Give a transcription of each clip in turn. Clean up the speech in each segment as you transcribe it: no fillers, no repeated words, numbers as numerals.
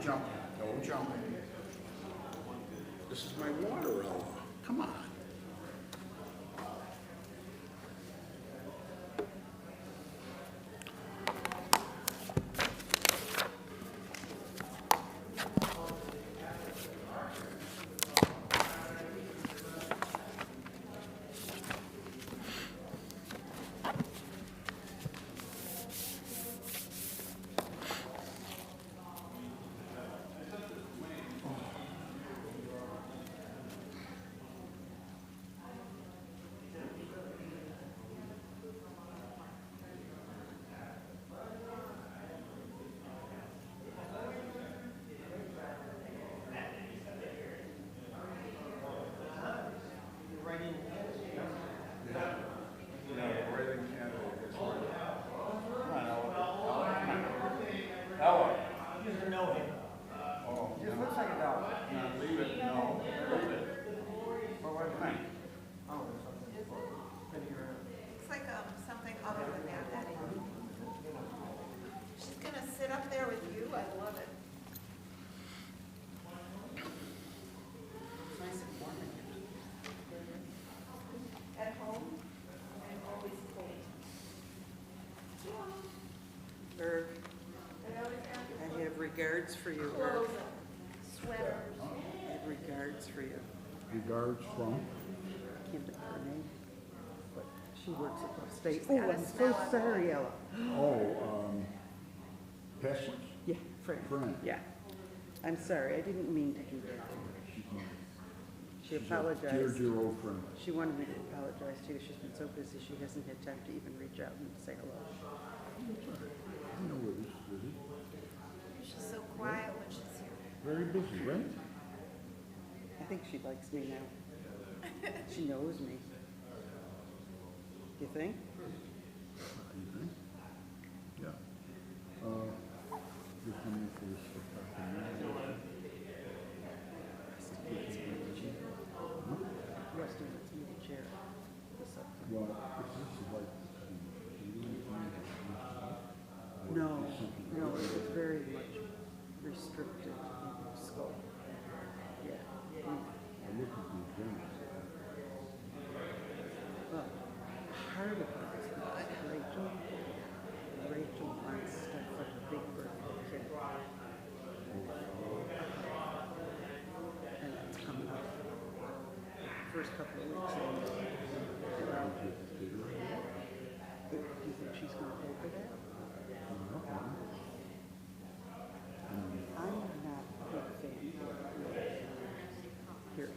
jump. Don't jump. This is my water hour. Come on. I have regards for you, Irv. Sweaters. I have regards for you. Regards from? Can't think of her name, but she works at the state. Oh, I'm so sorry, Ella. Oh, passwords? Yeah, Fran. Fran. Yeah. I'm sorry, I didn't mean to do that. She apologized. Dear old friend. She wanted me to apologize too. She's been so busy, she hasn't had time to even reach out and say hello. I know where this is busy. She's so quiet when she's here. Very busy, right? I think she likes me now. She knows me. You think? You think? Yeah. You're coming for this Rusty wants me to chair this up. well, this is like, No, no, it was very much restricted in scope. Yeah. I look at the agenda. Well, part of it is Rachel. Rachel wants stuff for the big birthday kid. And that's coming up. First couple of weeks. Do you think she's going to pay for that? I'm not a big fan. Period.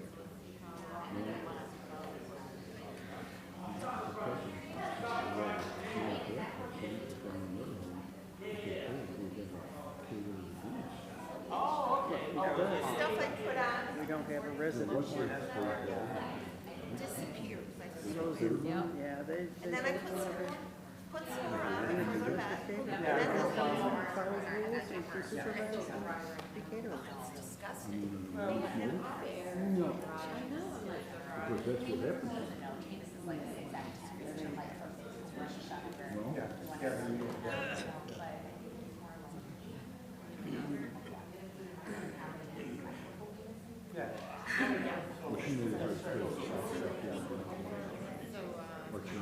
Stuff I put on We don't have a resident here. disappears. Frozen. Yeah, they. And then I put some more on And and if put you it use back. the cake, And you then have they'll to go more. follow rules and to supervise the caterer. It's disgusting. No, because that's what happens. Well, she knows how to feel. But she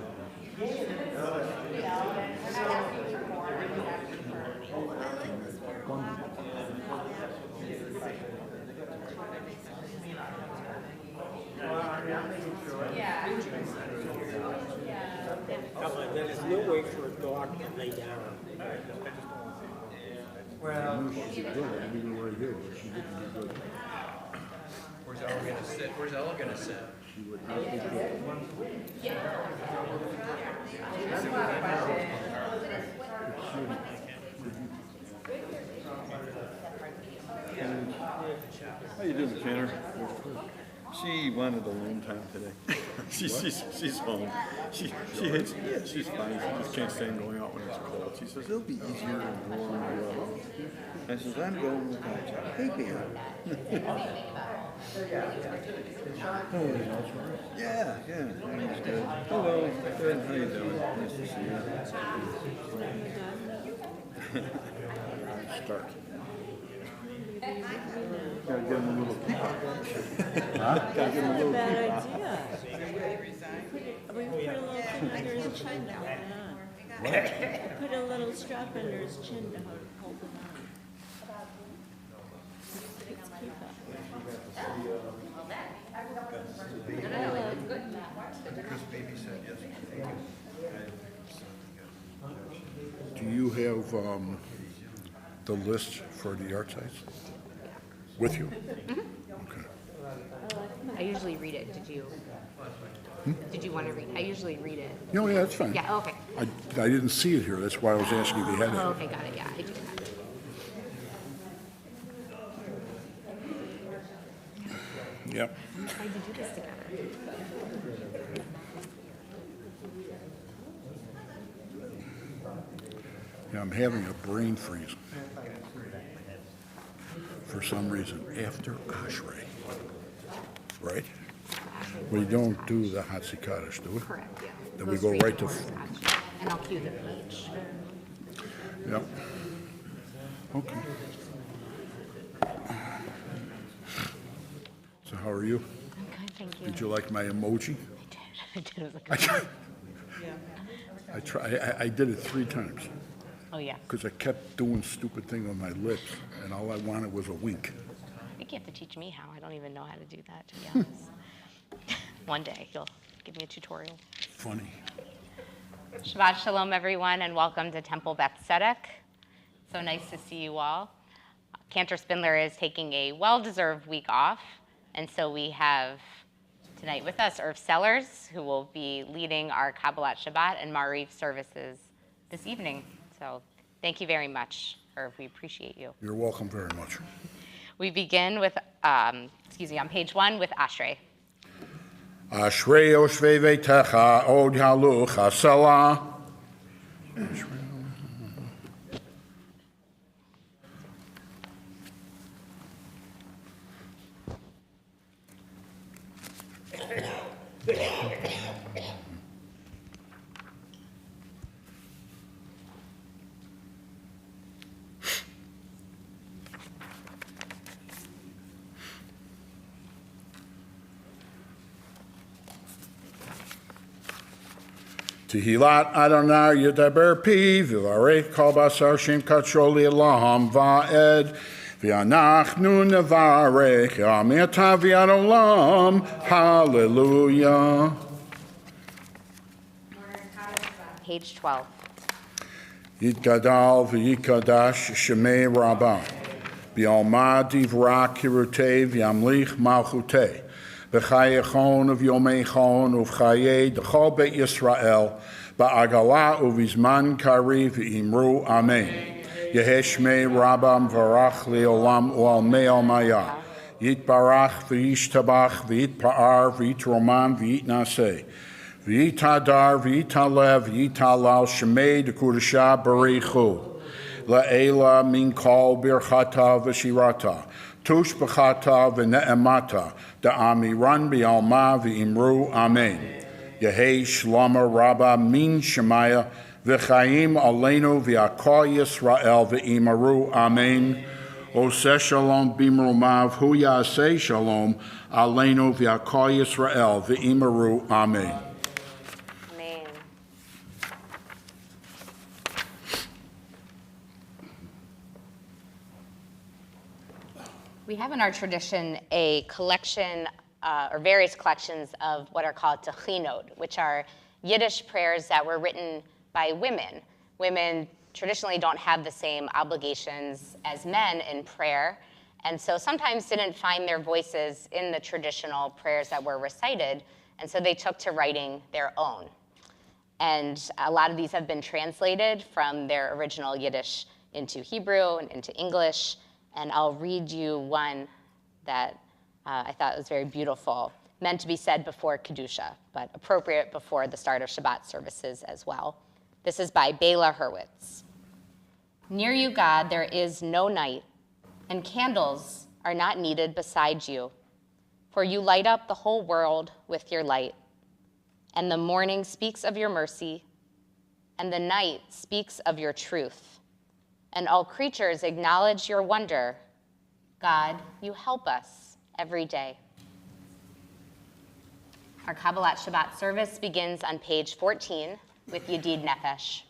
There is no way for a dog to lay down. knew she was good, I knew where he did, but she didn't do good. Where's Ella gonna sit? Where's Ella gonna sit? She would not be good. How you doing, Tanner? She wanted alone time today. she's home. She hates, yeah, she's fine. She just can't stand going out when it's cold. She says, it'll be easier and warmer. I says, I'm going with my job. Hey, Peter. Yeah, he's good. Hello, good. How you doing? Nice to see you. Start. Gotta give him a little peacock. Gotta give him a little Bad peacock. idea. We put a little thing under his chin now. Put a little strap under his chin to hold him on. It's peacock. Because baby said yes. Do you have the list for the art sites with you? Okay. I usually read it. Did you? Did you want to read? I usually read it. No, yeah, that's fine. Yeah. Okay. I didn't see it here. That's why I was asking if you had Oh, it. okay. Got it. Yeah, I do have it. Yep. I'm trying to do this together. Yeah, I'm having a brain freeze for some reason after Ashrei, right? We don't do the Hatzi Kaddish, do we? Correct. Yeah. Then we Those go three right to, before attachment. And I'll cue the page. yep. Okay. So how are you? Okay. Thank you. Did you like my emoji? I did. It was I I did it 3 times oh yeah. because I kept doing stupid thing on my lips, and all I wanted was a wink. I think you have to teach me how. I don't even know how to do that, to be honest. One day you'll give me a tutorial. Funny. Shabbat Shalom, everyone, and welcome to Temple Beth Tzedek. So nice to see you all. Cantor Spindler is taking a well-deserved week off, and so we have tonight with us Irv Sellers, who will be leading our Kabbalat Shabbat and Marif services this evening. So thank you very much, Irv. We appreciate you. You're welcome very much. We begin with, on page 1 with Ashrei. Ashrei Yoshvei Veitecha Od Haluch Hasela. Tehilat Adonai Yedaber Pi V'varech Kol Basar Shem Katsho Li'Olam Va'ed V'anachnu Nevarech Yam Yata V'ad Olam Hallelujah. Page 12. Yitgadal V'yikadash Shemei Rabbah B'alma Divra Kirutei V'yamlich Malchutei B'chayechon of Yomeichon Uv'chayei D'chol Beit Yisrael Ba'agala Uv'izman Kari V'imru Amen Yehei Shmei Rabbam V'arach Le'olam U'almei Almaya Yitbarach V'yishtabach V'yitpa'ar V'yitroman V'yitnaseh V'yitadar V'yitalev V'yitalal Shemei D'Kudasha Barichu La'ela Min Kol Birchata V'shirata Tush B'chata V'ne'emata Da'amiran B'alma V'imru Amen Yehei Shlama Rabba Min Shemaya V'chaim Aleinu V'akol Yisrael V'imaru Amen Oseh Shalom B'imrumav Hu Yaseh Shalom Aleinu V'akol Yisrael V'imaru Amen. Amen. We have in our tradition a collection or various collections of what are called tachinot, which are Yiddish prayers that were written by women. Women traditionally don't have the same obligations as men in prayer, and so sometimes didn't find their voices in the traditional prayers that were recited, and so they took to writing their own. And a lot of these have been translated from their original Yiddish into Hebrew and into English, and I'll read you one that I thought was very beautiful, meant to be said before Kedusha, but appropriate before the start of Shabbat services as well. This is by Bela Hurwitz. Near you, God, there is no night, and candles are not needed beside you, for you light up the whole world with your light, and the morning speaks of your mercy, and the night speaks of your truth, and all creatures acknowledge your wonder. God, you help us every day. Our Kabbalat Shabbat service begins on page 14 with Yedid Nefesh.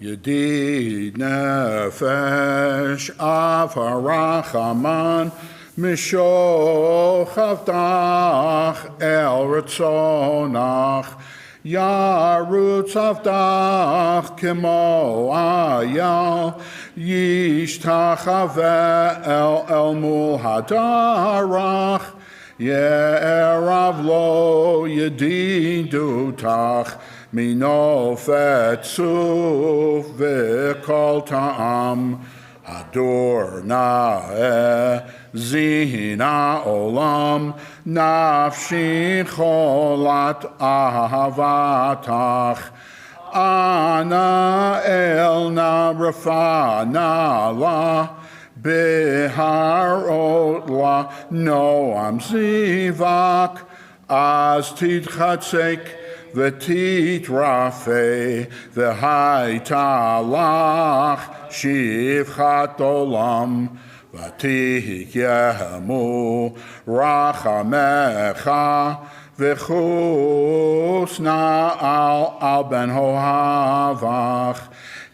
Yedid nefesh av harachaman mishoch avdach el ratzonach yarutz avdach kimo ayal yishtachave el mul hadarach ye'erav lo yedidutach Mino fetzuf v'kol ta'am Hador na'eh zina olam Nafshi cholat ahavatach Ana el na rafa na la Beharot la noam zivak Az tidchatzek V'titrafe v'haitalach shivchat olam v'tihyemu rachamecha v'chusna al ben hohavach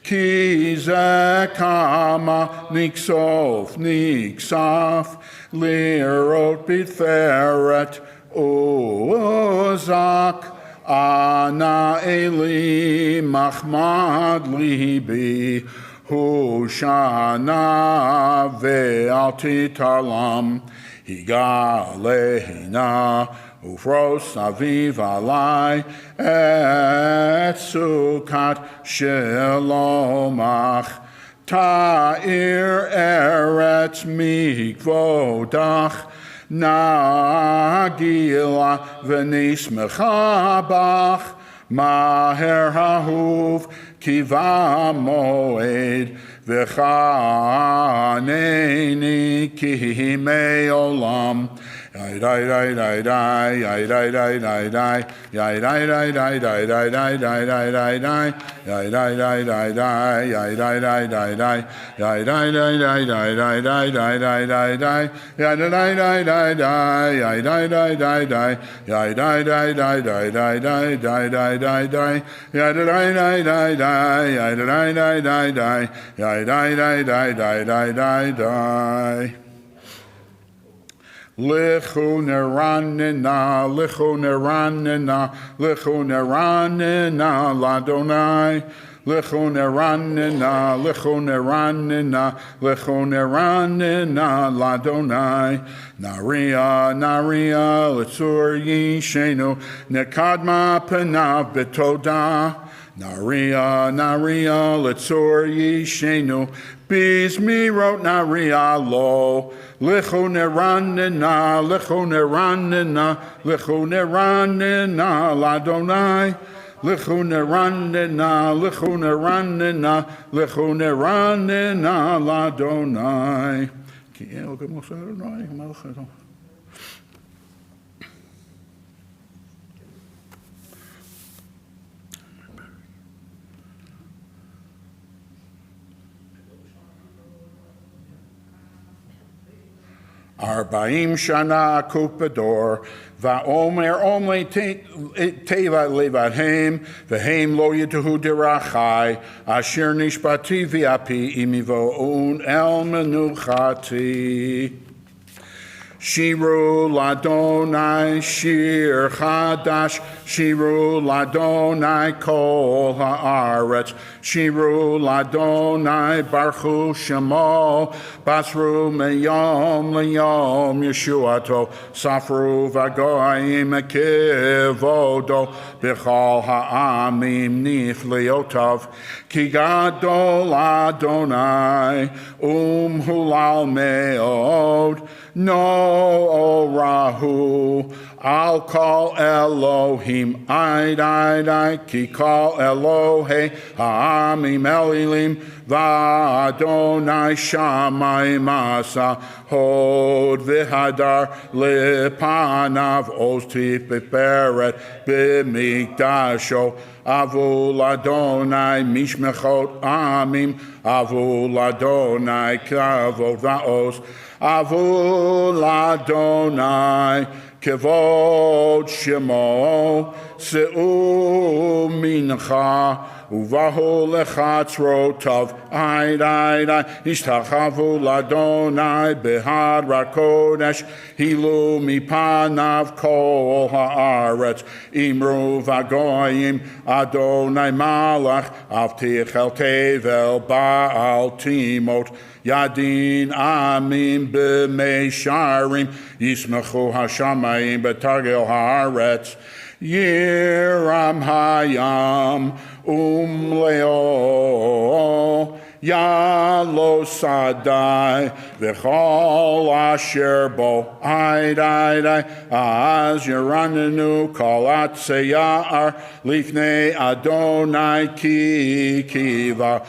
ki ze kama niksof niksaf lirot bitferet uzak Ana Eli Mahmad Libi Hushana Ve'alti Talam Higalehina Ufros Aviv Alai Et Sukat Shelomach Ta'ir Eretz Mikvodach Nagila v'nismecha bach Maher hahuv kiva moed V'chaneni ki himei olam Lichu neranina, lichu neranina, lichu neranina, ladonai. Lichu neranina, lichu neranina, lichu neranina, ladonai. Naria, naria, litzur yishenu, nekadma penav betoda. Naria, naria, litzur yishenu, bizmirot naria lo. Lichu neranina, lichu neranina, lichu neranina, ladonai. Lichu neranina, lichu neranina, lichu neranina, ladonai. Ki el gemos Adonai, melech Adonai. Arbaim shana kupador, va'omer omle teva levadhem, v'hem lo yituhu derachai, asher nishbati v'api imivo'un el menuchati. Shiru ladonai shir chadash, shiru ladonai kol haaretz, shiru ladonai baruchu shemo, basru meyom leyom yeshuato, safru vagoyim kevodo, b'chol ha'amim nifliotav, ki gadol Adonai, hulal meod, no orahu I'll call Elohim, I, ki call Elohe, ha'amim elilim, va'adonai shamay masa, hod v'hadar lepanav, oz tiferet b'mikdasho, avul Adonai mishmechot amim, avul Adonai kavod va'oz, avul Adonai kavod shemo, se'u mincha, uvahu lechatzrotov, ay, ishtachavu ladonai behad rakodesh, hilu mipanav kol haaretz, imru vagoyim, Adonai malach, avtich el tevel baal timot, Yadin amim b'meisharim, yismechu hashamayim b'targil haaretz, Yiram hayam leo yalo sadai v'chol asher bo ay az yeranenu kolat seyar lifnei Adonai kiva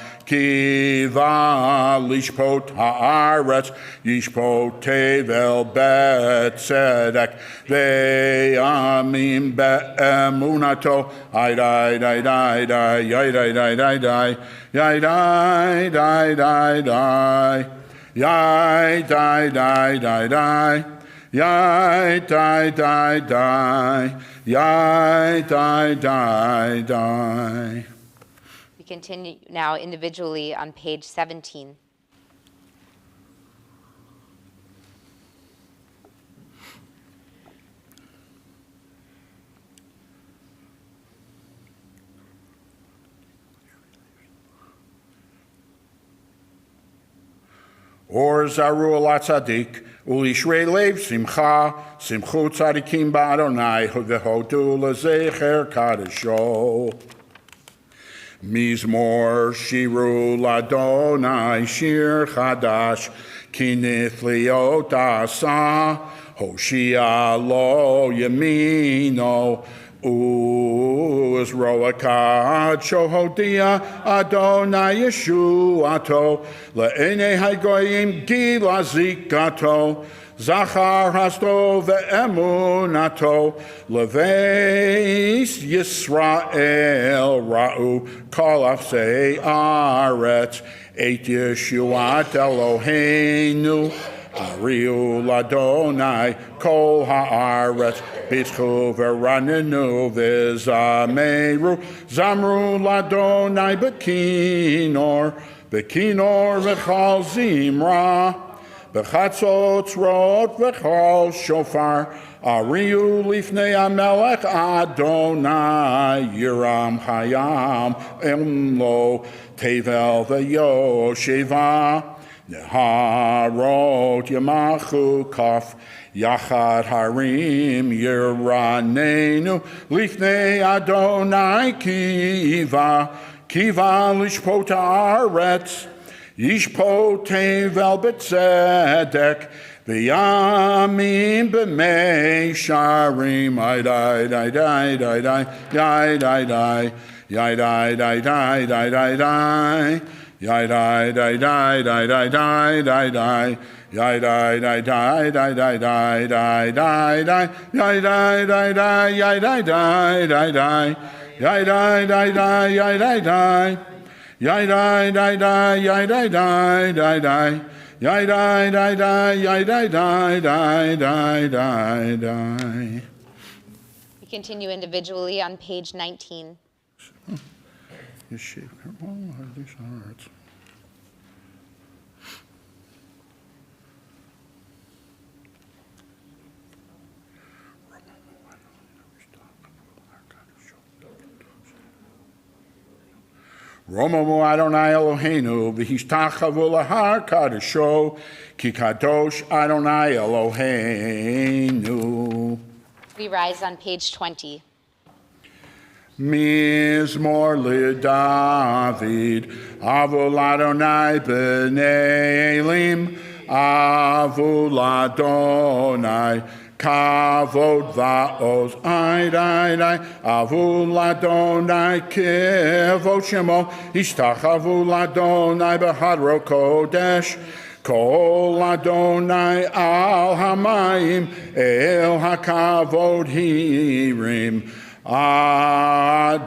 lishpot haaretz yishpot tevel bet tzedek ve'amim be'emunato ay We continue now individually on page 17. Or zaru ala tzadik, ulishrei lev simcha, simchu tzadikim ba'adonai, v'hodu lezecher kadesho. Mizmor shiru ladonai shir chadash, kinith liot asa, hoshia lo yamino, Uz roakad shohodia Adonai Yeshuato le'enei hagoyim gila zikato Zachar hasto ve'emunato leveis Yisrael ra'u kol afsei aretz et Yeshuat Eloheinu Ariu ladonai kol haaretz bitchu veranenu v'zameru zamru ladonai bekinor v'chal zimra b'chatzot rot v'chal shofar Ariu lifnei amelech Adonai Yiram hayam emlo tevel v'yosheva Neharot Yamachu Kaf Yachad Harim Yiranenu Lifnei Adonai Kiva Lishpot Haaretz Yishpot Tevel B'Tzedek V'yamim B'mei Sharim Yadai Yai die die die die die die die die. Yai die die die die die die die die die. Yai die die die yai die die die die. Yai die die die yai die die. Yai die die die yai die die die die. Yai die die die yai die die die die die. We continue individually on page 19. You shave her. Oh, these hearts. Romamu Adonai Eloheinu v'hishtachavu lahar kadesho ki kadosh Adonai Eloheinu. We rise on page 20. Mizmor LeDavid, Avul Adonai b'nei Elim, Avul Adonai, Kavod va'oz, ay, avu ladonai kivod shemo, ishtachavu ladonai behadro kodesh, kol Adonai al hamayim, el hakavod hirim, Adonai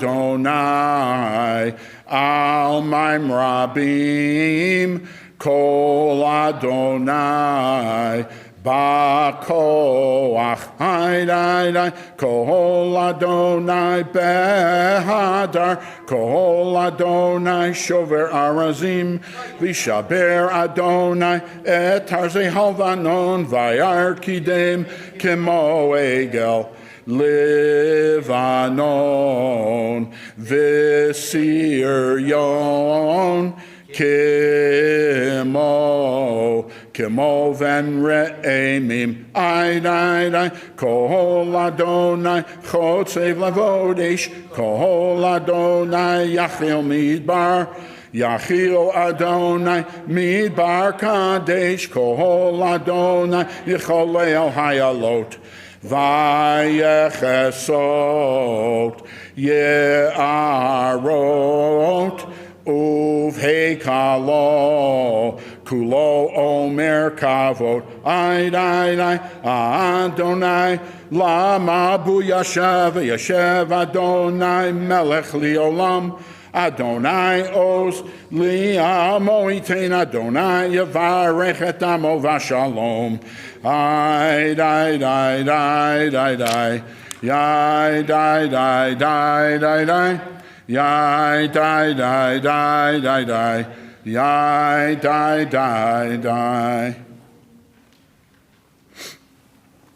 al maim rabim, kol Adonai Ba'koach, ay, kol Adonai behadar, kol Adonai shover arazim, vishaber Adonai et harzei halvanon, vayar kidem kemo egel, Levanon, visir yon, Kemo ven re'emim, ay, kol Adonai chotzev lavodesh, kol Adonai yachil midbar, Yachil Adonai midbar kadesh, kol Adonai yicholei hayalot, vayechesot ye'arot, Uvheikalo, kulo omer kavod, ay, Adonai, lama bu yashev Adonai melech liolam, Adonai os liamo itein, Adonai yavarech et amo vashalom, ay, Yai, die. Yai, die.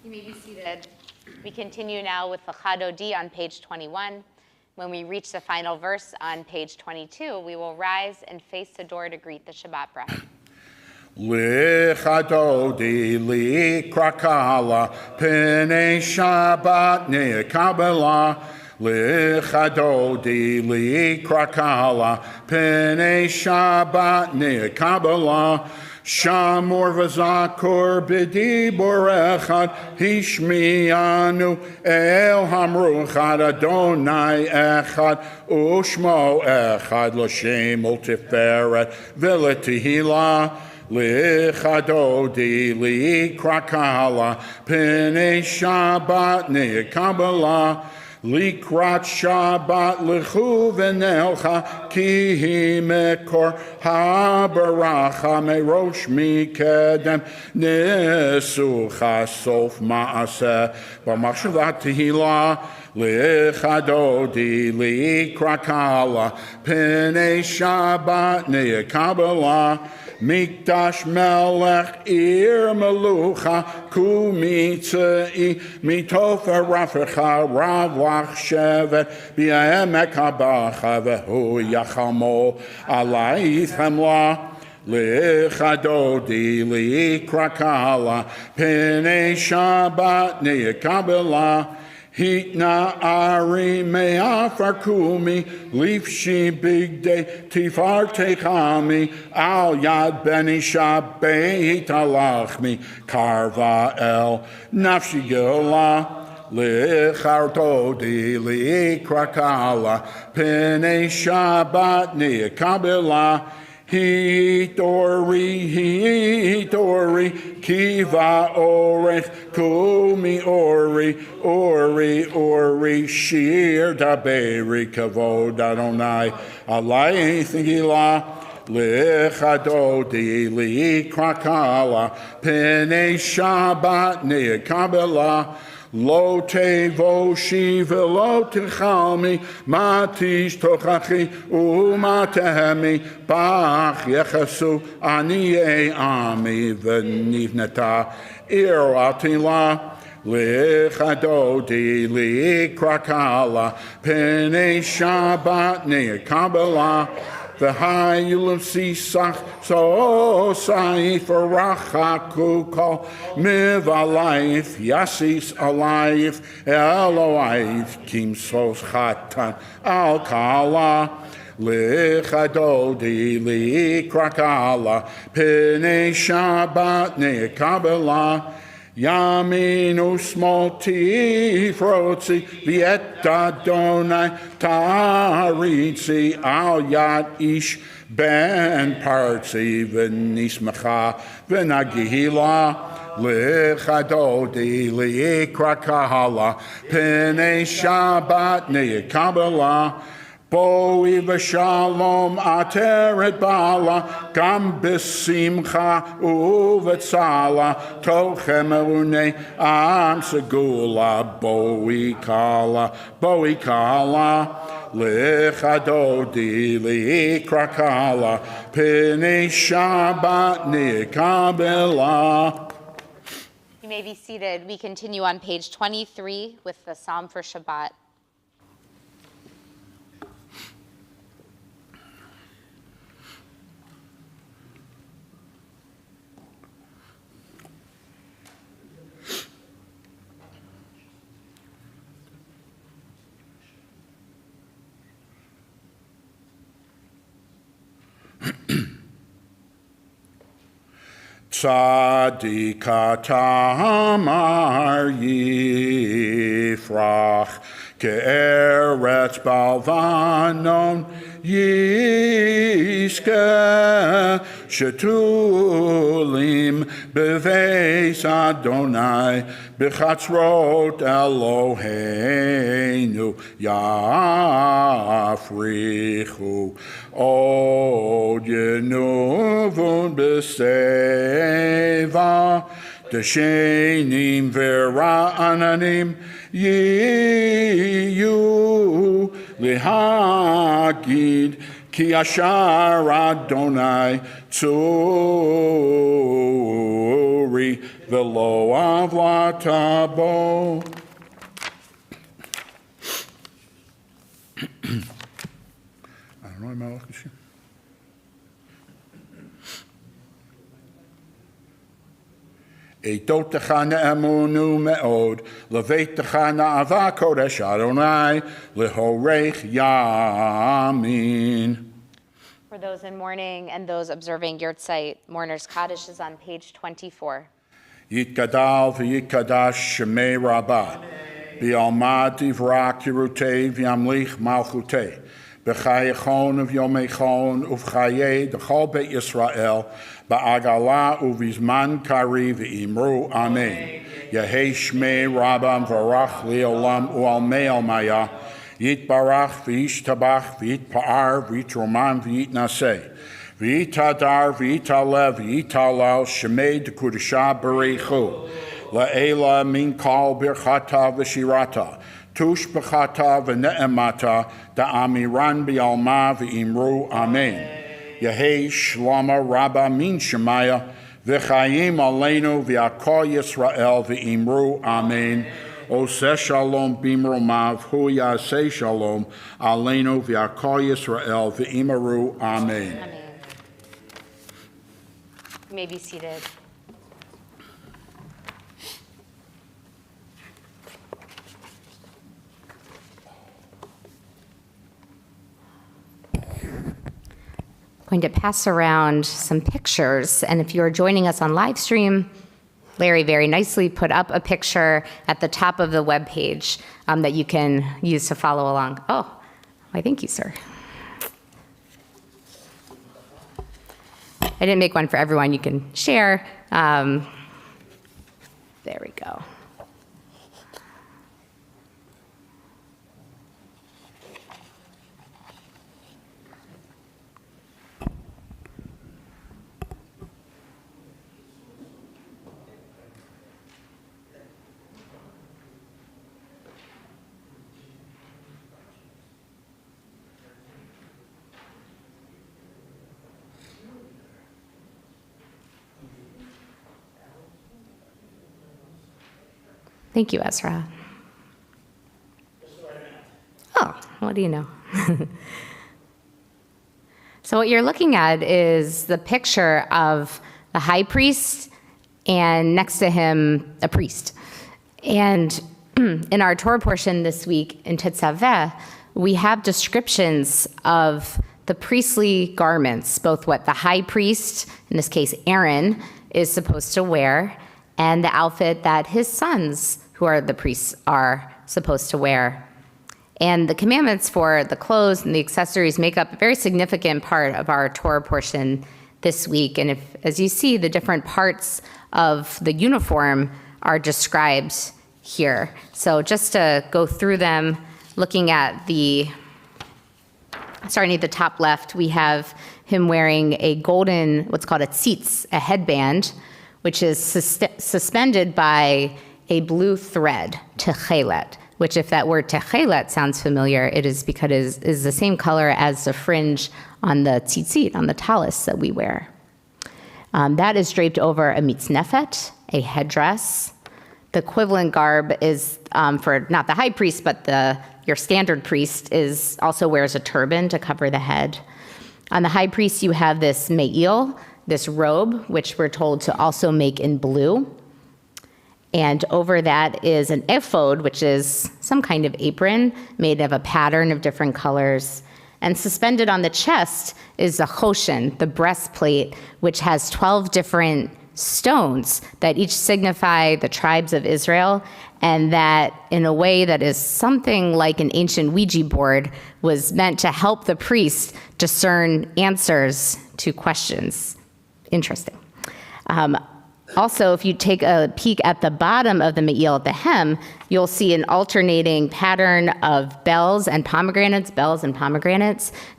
You may be seated. We continue now with the Chadodi on page 21. When we reach the final verse on page 22, we will rise and face the door to greet the Shabbat bride. Lichadodi li krakala pene Shabbat ne'kabela. Lichadodi li krakala pene Shabbat ne'kabela. Shamor v'zakur b'dibor echad hishmianu el hamruchad Adonai echad ushmo echad l'shem ultiferet v'letihila. Lichadodi li krakala pene Shabbat ne'kabela. Likrat Shabbat lechu v'nelcha ki hi mekor habaracha merosh mikedem nesucha sof ma'aseh b'machshavat tehila. Lichadodi li krakala pene Shabbat ne'kabela. Mikdash melech ir melucha kumitzei mitofa rafecha ravach shevet b'emek habacha v'hu yachamo alayith hemla. Lichadodi li krakala pene Shabbat ne'kabela. Hitna ari me'afar kumi lifshi bigdei tifar techami al yad beni shabeit alachmi karva el nafshi gila. Lichartodi li krakala pene Shabbat ne'kabela. Hitori, kiva orech, kumi ori, shir daberi, kavod Adonai, alay thingila, lichadodi li krakala, pene Shabbat ne'kabela. Lo tevoshi velo techalmi, matish tochachi umatehemi, bach yechasu aniye ami v'nivneta iratila. Lichadodi li krakala, pene Shabbat ne'kabela. V'hayulim sisach so saif rachaku kol mivalayif yasis alayif eloayif kim sos chatan al kala. Lichadodi li krakala pene Shabbat ne'kabela. Yaminu smoti frotzi viet Adonai taritzi al yad ish ben partzi v'nismacha v'nagihila L'chadodi li'ikra kahala P'nei Shabbat ne'yekabela Boi v'shalom ateret bala Gam b'simcha u'v'tzala Tochem elunei am segula Boi kala L'chadodi li'ikra kahala P'nei Shabbat ne'yekabela. You may be seated. We continue on page 23 with the Psalm for Shabbat. Tzadika tamar yifrach ke'eretz balvanon yiske shetulim beveis Adonai bechatzrot Eloheinu yafrichu od yenuvun b'seva Deshenim vera'ananim yiyu lihagid ki ashar Adonai tzuri velo avlatabo. I don't know, am I looking sure? Eitotecha ne'emunu me'od, leveitecha na'ava kodesh Adonai, lehorech yamin. For those in mourning and those observing Yurtzeit, Mourner's Kaddish is on page 24. Yitkadal v'yitkadash shemei rabbah, bi'almad divrak yerutei v'yamlich malchutei, b'chayechon v'yomechon uv'chayei d'chol beit Yisrael, ba'agala uv'izman kari v'imru amen. Yehei shmei rabbam v'rach li'olam u'almei almaya, yitbarach v'yishtabach v'yitpa'ar v'yitroman v'yitnaseh. V'yitadar v'yitalev v'yitalal shemei d'kudesha b'reichu la'ela min kal birchata v'shirata tush b'chata v'ne'emata da'amiran bi'alma v'imru amen. Yehei shlama rabba min shemaya v'chayim aleinu v'yakol Yisrael v'imru amen. Oseh shalom bimromav hu yaseh shalom aleinu v'yakol Yisrael v'imru amen. Amen. You may be seated. Going to pass around some pictures, and if you're joining us on live stream, Larry very nicely put up a picture at the top of the web page that you can use to follow along. Oh, why thank you, sir. I didn't make one for everyone. You can share. There we go. Thank you, Ezra. Oh, what do you know? So what you're looking at is the picture of the high priest and next to him, a priest. And in our Torah portion this week in Tetzaveh, we have descriptions of the priestly garments, both what the high priest, in this case Aaron, is supposed to wear, and the outfit that his sons, who are the priests, are supposed to wear. And the commandments for the clothes and the accessories make up a very significant part of our Torah portion this week. And as you see, the different parts of the uniform are described here. So just to go through them, looking at starting at the top left, we have him wearing a golden, what's called a tzitz, a headband, which is suspended by a blue thread, techelet, which if that word techelet sounds familiar, it is because it is the same color as the fringe on the tzitzit, on the talis that we wear. That is draped over a mitznefet, a headdress. The equivalent garb is for not the high priest, but your standard priest also wears a turban to cover the head. On the high priest, you have this me'il, this robe, which we're told to also make in blue. And over that is an ephod, which is some kind of apron made of a pattern of different colors. And suspended on the chest is the choshen, the breastplate, which has 12 different stones that each signify the tribes of Israel, and that in a way that is something like an ancient Ouija board was meant to help the priest discern answers to questions. Interesting. Also, if you take a peek at the bottom of the me'il at the hem, you'll see an alternating pattern of bells and pomegranates,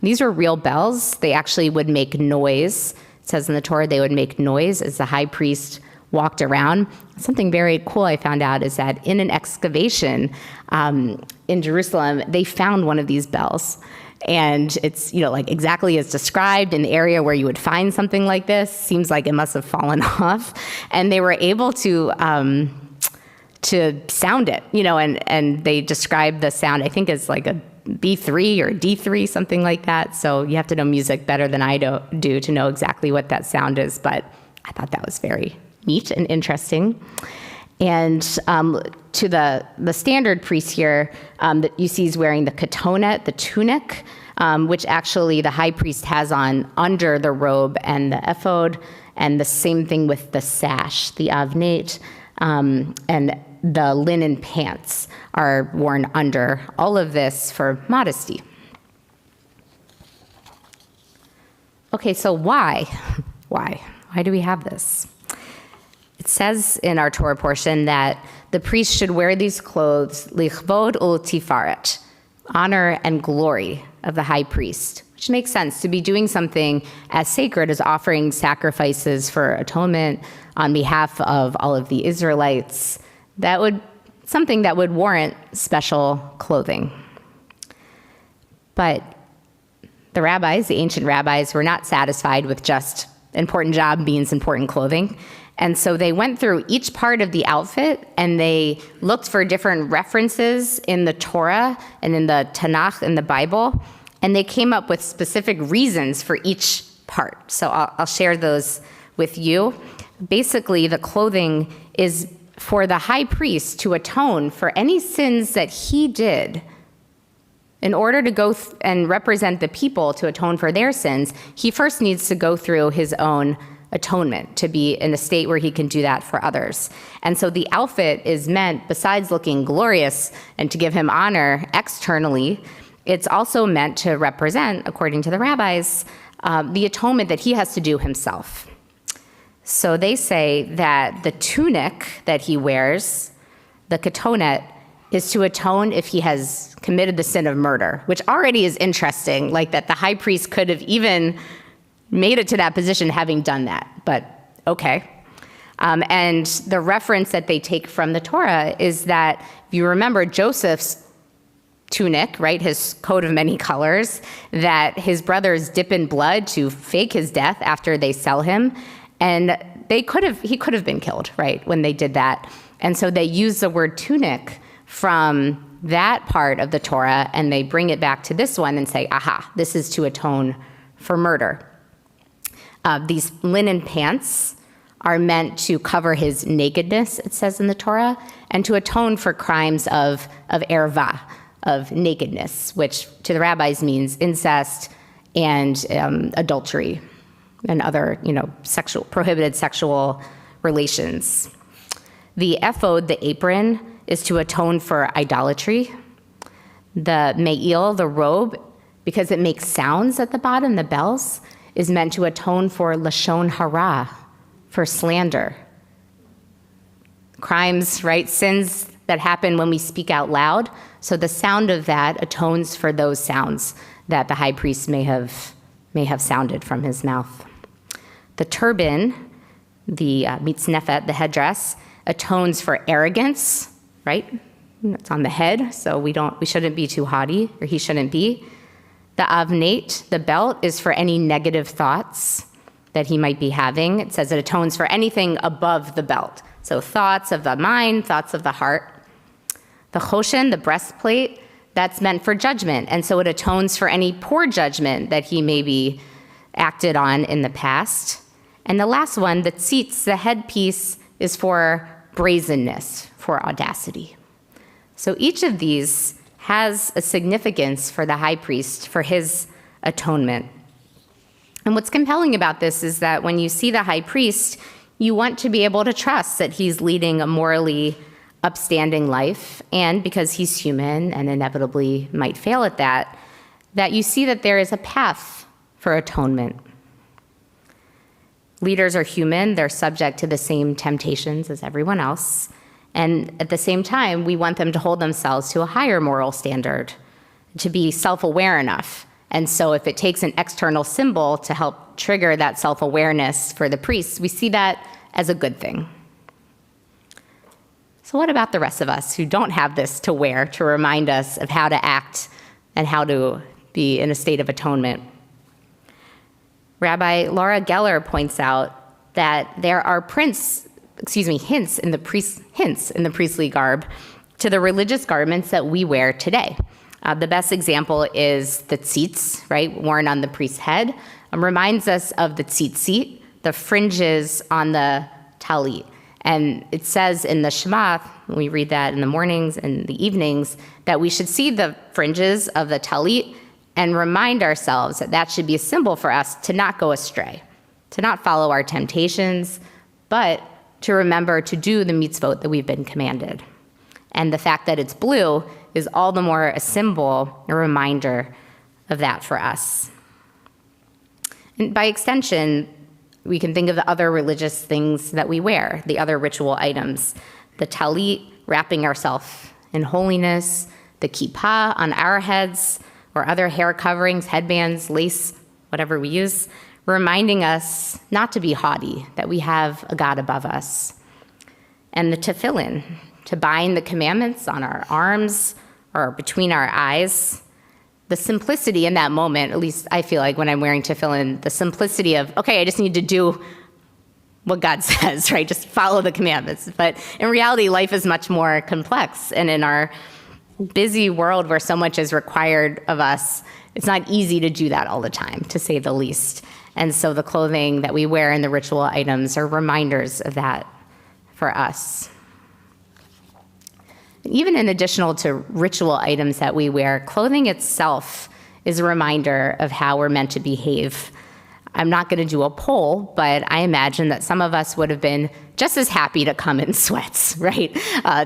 These are real bells. They actually would make noise. It says in the Torah they would make noise as the high priest walked around. Something very cool I found out is that in an excavation in Jerusalem, they found one of these bells. And it's, like exactly as described in the area where you would find something like this. Seems like it must have fallen off. And they were able to sound it, and they described the sound, I think, as like a B3 or D3, something like that. So you have to know music better than I do to know exactly what that sound is. But I thought that was very neat and interesting. And to the standard priest here, that you see is wearing the ketonet, the tunic, which actually the high priest has on under the robe and the ephod, and the same thing with the sash, the avnet, and the linen pants are worn under. All of this for modesty. Okay, so why? Why do we have this? It says in our Torah portion that the priest should wear these clothes, lichvod u'tifaret, honor and glory of the high priest, which makes sense to be doing something as sacred as offering sacrifices for atonement on behalf of all of the Israelites. Something that would warrant special clothing. But the ancient rabbis, were not satisfied with just important job means important clothing. And so they went through each part of the outfit and they looked for different references in the Torah and in the Tanakh, in the Bible, and they came up with specific reasons for each part. So I'll share those with you. Basically, the clothing is for the high priest to atone for any sins that he did. In order to go and represent the people to atone for their sins, he first needs to go through his own atonement to be in a state where he can do that for others. And so the outfit is meant, besides looking glorious and to give him honor externally, it's also meant to represent, according to the rabbis, the atonement that he has to do himself. So they say that the tunic that he wears, the ketonet, is to atone if he has committed the sin of murder, which already is interesting, like that the high priest could have even made it to that position having done that, but okay. And the reference that they take from the Torah is that, if you remember Joseph's tunic, right, his coat of many colors, that his brothers dip in blood to fake his death after they sell him, and he could have been killed, right, when they did that. And so they use the word tunic from that part of the Torah, and they bring it back to this one and say, aha, this is to atone for murder. These linen pants are meant to cover his nakedness, it says in the Torah, and to atone for crimes of erva, of nakedness, which to the rabbis means incest and adultery and other, prohibited sexual relations. The ephod, the apron, is to atone for idolatry. The me'il, the robe, because it makes sounds at the bottom, the bells, is meant to atone for lashon hara, for slander. Crimes, right? Sins that happen when we speak out loud. So the sound of that atones for those sounds that the high priest may have sounded from his mouth. The turban, the mitznefet, the headdress, atones for arrogance, right? It's on the head, so we shouldn't be too haughty, or he shouldn't be. The avnate, the belt, is for any negative thoughts that he might be having. It says it atones for anything above the belt. So thoughts of the mind, thoughts of the heart. The choshen, the breastplate, that's meant for judgment, and so it atones for any poor judgment that he maybe acted on in the past. And the last one, the tzitz, the headpiece, is for brazenness, for audacity. So each of these has a significance for the high priest, for his atonement. And what's compelling about this is that when you see the high priest, you want to be able to trust that he's leading a morally upstanding life, and because he's human and inevitably might fail at that, that you see that there is a path for atonement. Leaders are human, they're subject to the same temptations as everyone else, and at the same time, we want them to hold themselves to a higher moral standard, to be self-aware enough. And so if it takes an external symbol to help trigger that self-awareness for the priests, we see that as a good thing. So what about the rest of us who don't have this to wear to remind us of how to act and how to be in a state of atonement? Rabbi Laura Geller points out that there are hints in the priestly garb to the religious garments that we wear today. The best example is the tzitz, right, worn on the priest's head. Reminds us of the tzitzit, the fringes on the talit. And it says in the Shema, when we read that in the mornings and the evenings, that we should see the fringes of the talit and remind ourselves that that should be a symbol for us to not go astray, to not follow our temptations, but to remember to do the mitzvot that we've been commanded. And the fact that it's blue is all the more a symbol, a reminder of that for us. And by extension, we can think of the other religious things that we wear, the other ritual items. The talit, wrapping ourselves in holiness, the kippah on our heads, or other hair coverings, headbands, lace, whatever we use, reminding us not to be haughty, that we have a God above us. And the tefillin, to bind the commandments on our arms or between our eyes. The simplicity in that moment, at least I feel like when I'm wearing tefillin, the simplicity of, okay, I just need to do what God says, right? Just follow the commandments. But in reality, life is much more complex. And in our busy world where so much is required of us, it's not easy to do that all the time, to say the least. And so the clothing that we wear and the ritual items are reminders of that for us. Even in addition to ritual items that we wear, clothing itself is a reminder of how we're meant to behave. I'm not going to do a poll, but I imagine that some of us would have been just as happy to come in sweats, right,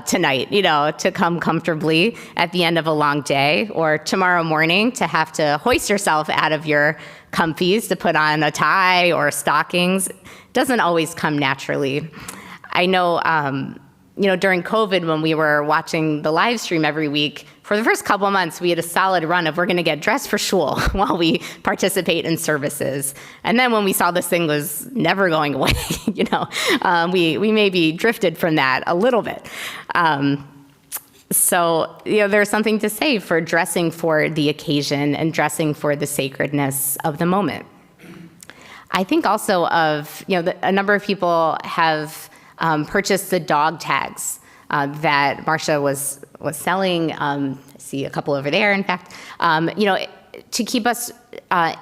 tonight, to come comfortably at the end of a long day, or tomorrow morning to have to hoist yourself out of your comfies to put on a tie or stockings. It doesn't always come naturally. I know, during COVID, when we were watching the live stream every week, for the first couple of months, we had a solid run of we're going to get dressed for shul while we participate in services. And then when we saw this thing was never going away, we maybe drifted from that a little bit. So there's something to say for dressing for the occasion and dressing for the sacredness of the moment. I think also of, a number of people have purchased the dog tags that Marcia was selling. I see a couple over there, in fact. To keep us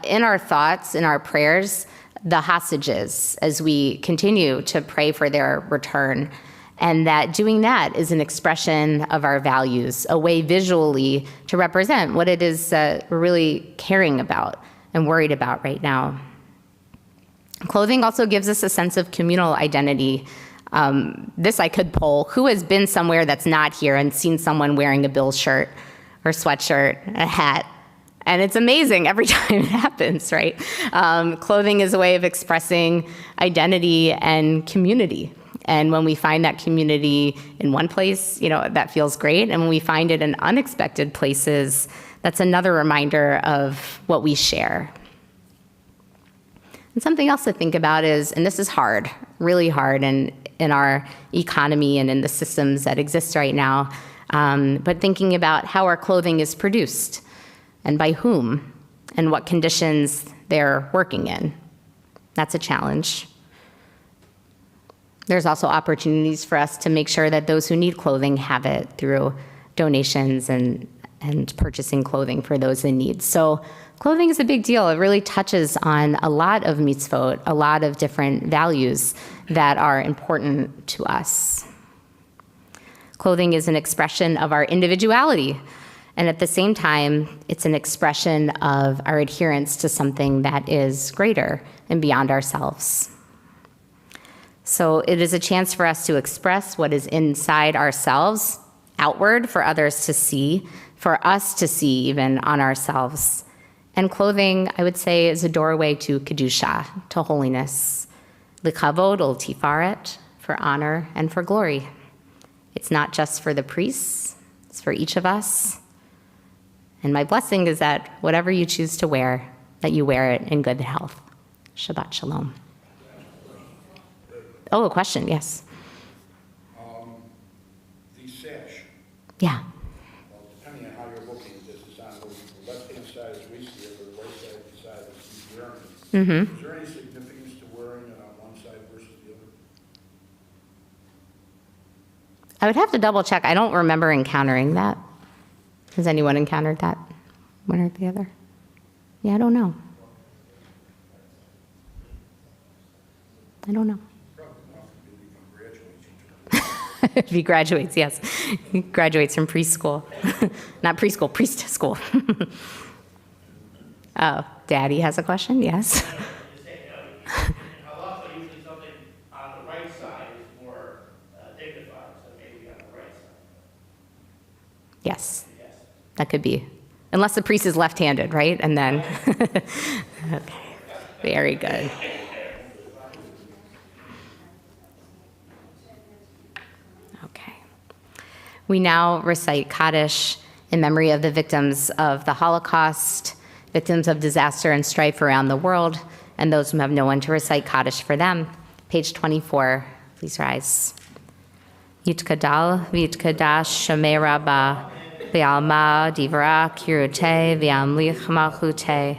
in our thoughts, in our prayers, the hostages, as we continue to pray for their return. And that doing that is an expression of our values, a way visually to represent what it is that we're really caring about and worried about right now. Clothing also gives us a sense of communal identity. This I could poll. Who has been somewhere that's not here and seen someone wearing a Bills shirt or sweatshirt, a hat? And it's amazing every time it happens, right? Clothing is a way of expressing identity and community. And when we find that community in one place, that feels great. And when we find it in unexpected places, that's another reminder of what we share. And something else to think about is, and this is hard, really hard in our economy and in the systems that exist right now, but thinking about how our clothing is produced and by whom and what conditions they're working in. That's a challenge. There's also opportunities for us to make sure that those who need clothing have it through donations and purchasing clothing for those in need. So clothing is a big deal. It really touches on a lot of mitzvot, a lot of different values that are important to us. Clothing is an expression of our individuality, and at the same time, it's an expression of our adherence to something that is greater and beyond ourselves. So it is a chance for us to express what is inside ourselves, outward for others to see, for us to see even on ourselves. And clothing, I would say, is a doorway to kedusha, to holiness, likavod ul tifaret, for honor and for glory. It's not just for the priests, it's for each of us. And my blessing is that whatever you choose to wear, that you wear it in good health. Shabbat shalom. Oh, a question, yes. The sash, Yeah. well, depending on how you're looking at this, it's on the left-hand side as we see it, or the right side as he's wearing it. Is there any significance to wearing it on one side versus the other? I would have to double check. I don't remember encountering that. Has anyone encountered that, one or the other? Yeah, I don't know. If he graduates, yes. He graduates from preschool. Not preschool, priest school. Oh, Daddy has a question? Yes. Also, usually something on the right side is more dignified, so maybe on the right side. Yes, Yes. that could be. Unless the priest is left-handed, right? And then, okay, very good. Okay. We now recite Kaddish in memory of the victims of the Holocaust, victims of disaster and strife around the world, and those who have no one to recite Kaddish for them. Page 24, please rise. Yitkadal v'yitkadash shomei rabbah, v'alma divra kirute v'amlich malchute,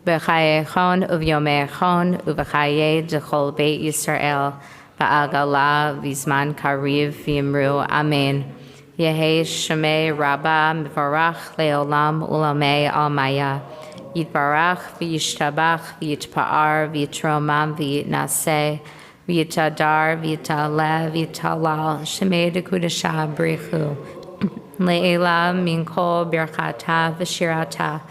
v'chayechon uv'yomechon uv'chaye d'chol beit Yisrael, v'agala v'zman kariv v'yimru amen. Yehi shomei rabbah mivarach leolam ulamei almaya. Yitbarach v'yishtabach v'yitpa'ar v'yitromam v'yitnaseh v'yitadar v'yitaleh v'yitalal shemei dekudasha brichu le'ela min kol birchata v'shirata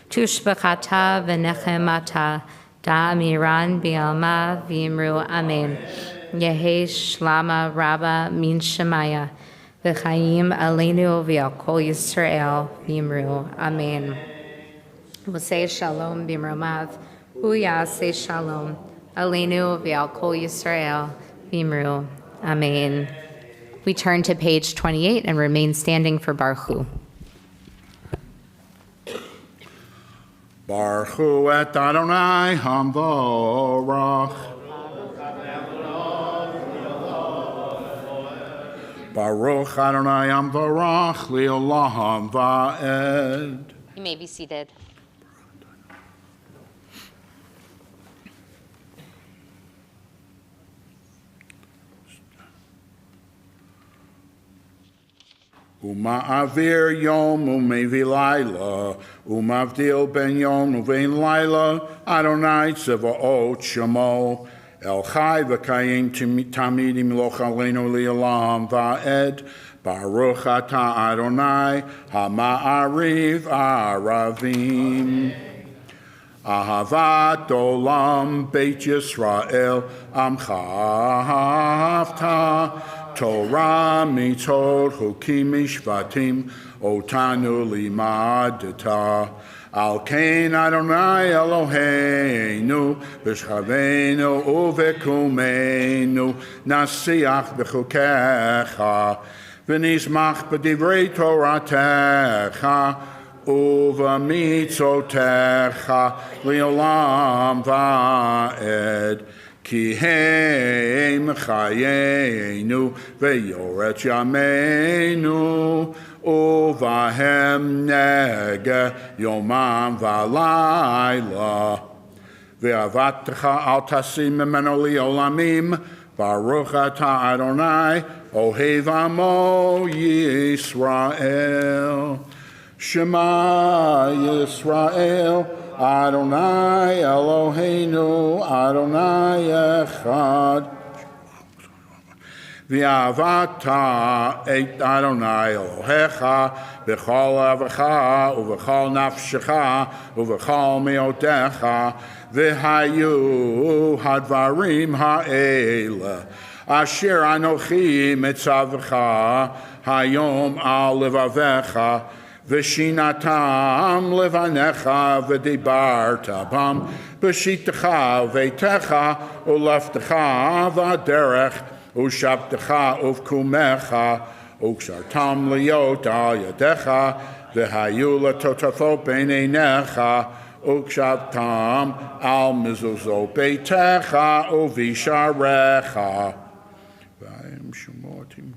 tushbachata v'nechemata da'amiran b'alma v'yimru amen. Yehi shlama rabba min shemaya v'chayim aleinu v'al kol Yisrael v'yimru amen. We'll say shalom b'mromav, uya say shalom, aleinu v'al kol Yisrael, v'imru, amen. We turn to page 28 and remain standing for Baruch Hu. Baruch Hu et Adonai Hamvorach. Baruch Adonai Hamvorach Leolam Va'ed. You may be seated. Uma'avir yom umevi laila, umavdil ben yom uvein laila, Adonai tzevaot shamo, El chai v'kayim tamidim loch aleinu li'olam va'ed, Baruch ata Adonai, hama'ariv aravim. Ahavat olam Beit Yisrael Amcha Havta Torah mitzvot chukim mishpatim otanu limadta Al kein Adonai Eloheinu b'shchavenu uvekumenu nasiach b'chukecha v'nismach b'divrei Toratecha uv'mitzotecha li'olam va'ed Ki heim chayenu ve'yoret yameinu uvahem nege yomam v'alayla ve'avatcha al tasim memeno li'olamim baruch ata Adonai ohev amo Yisrael Shema Yisrael Adonai Eloheinu Adonai Echad V'avata et Adonai Elohecha B'chol avecha Uv'chol nafshecha Uv'chol meotecha V'hayu hadvarim ha'ele Asher anochi mitzavcha Hayom al levavecha V'shinatam levanecha v'dibarta bam b'shitecha v'eitecha u'leftecha v'aderech u'shabtecha uv'kumecha u'kshartam liot al yadecha v'hayu l'totafot b'neinecha u'kshabtam al mezuzot beitecha u'visharecha v'ayim shemotim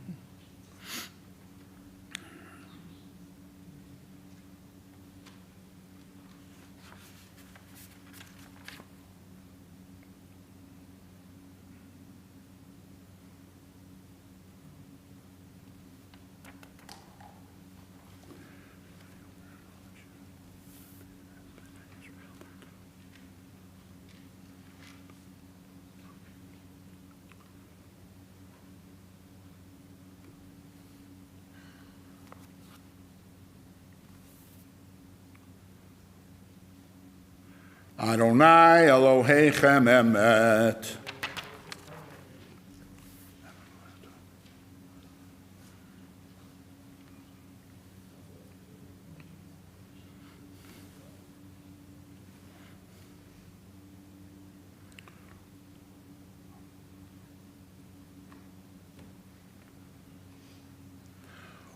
Adonai Elohechem emet.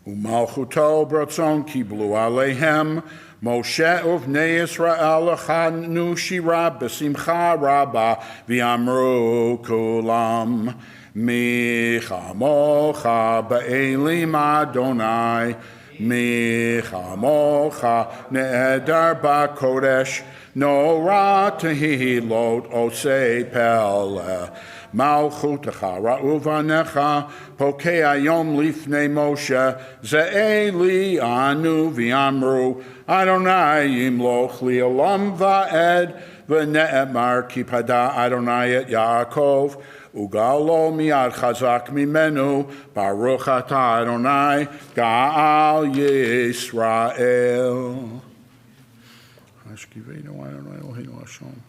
Umalchuto bratzon kiblu alehem Moshe uvnei Yisrael lechanu shira b'simcha rabba v'amru kulam michamocha ba'elim Adonai michamocha ne'edar ba'kodesh nora tehilot osei pele Malchutecha ra'uvanecha pokei ayom lifnei Moshe ze'eli anu v'amru Adonai yimloch li'olam va'ed v'ne'emar ki pada Adonai et Yaakov ugalo mi'ad chazak mimenu baruch ata Adonai ga'al Yisrael Hashkivenu Adonai Eloheinu Hashem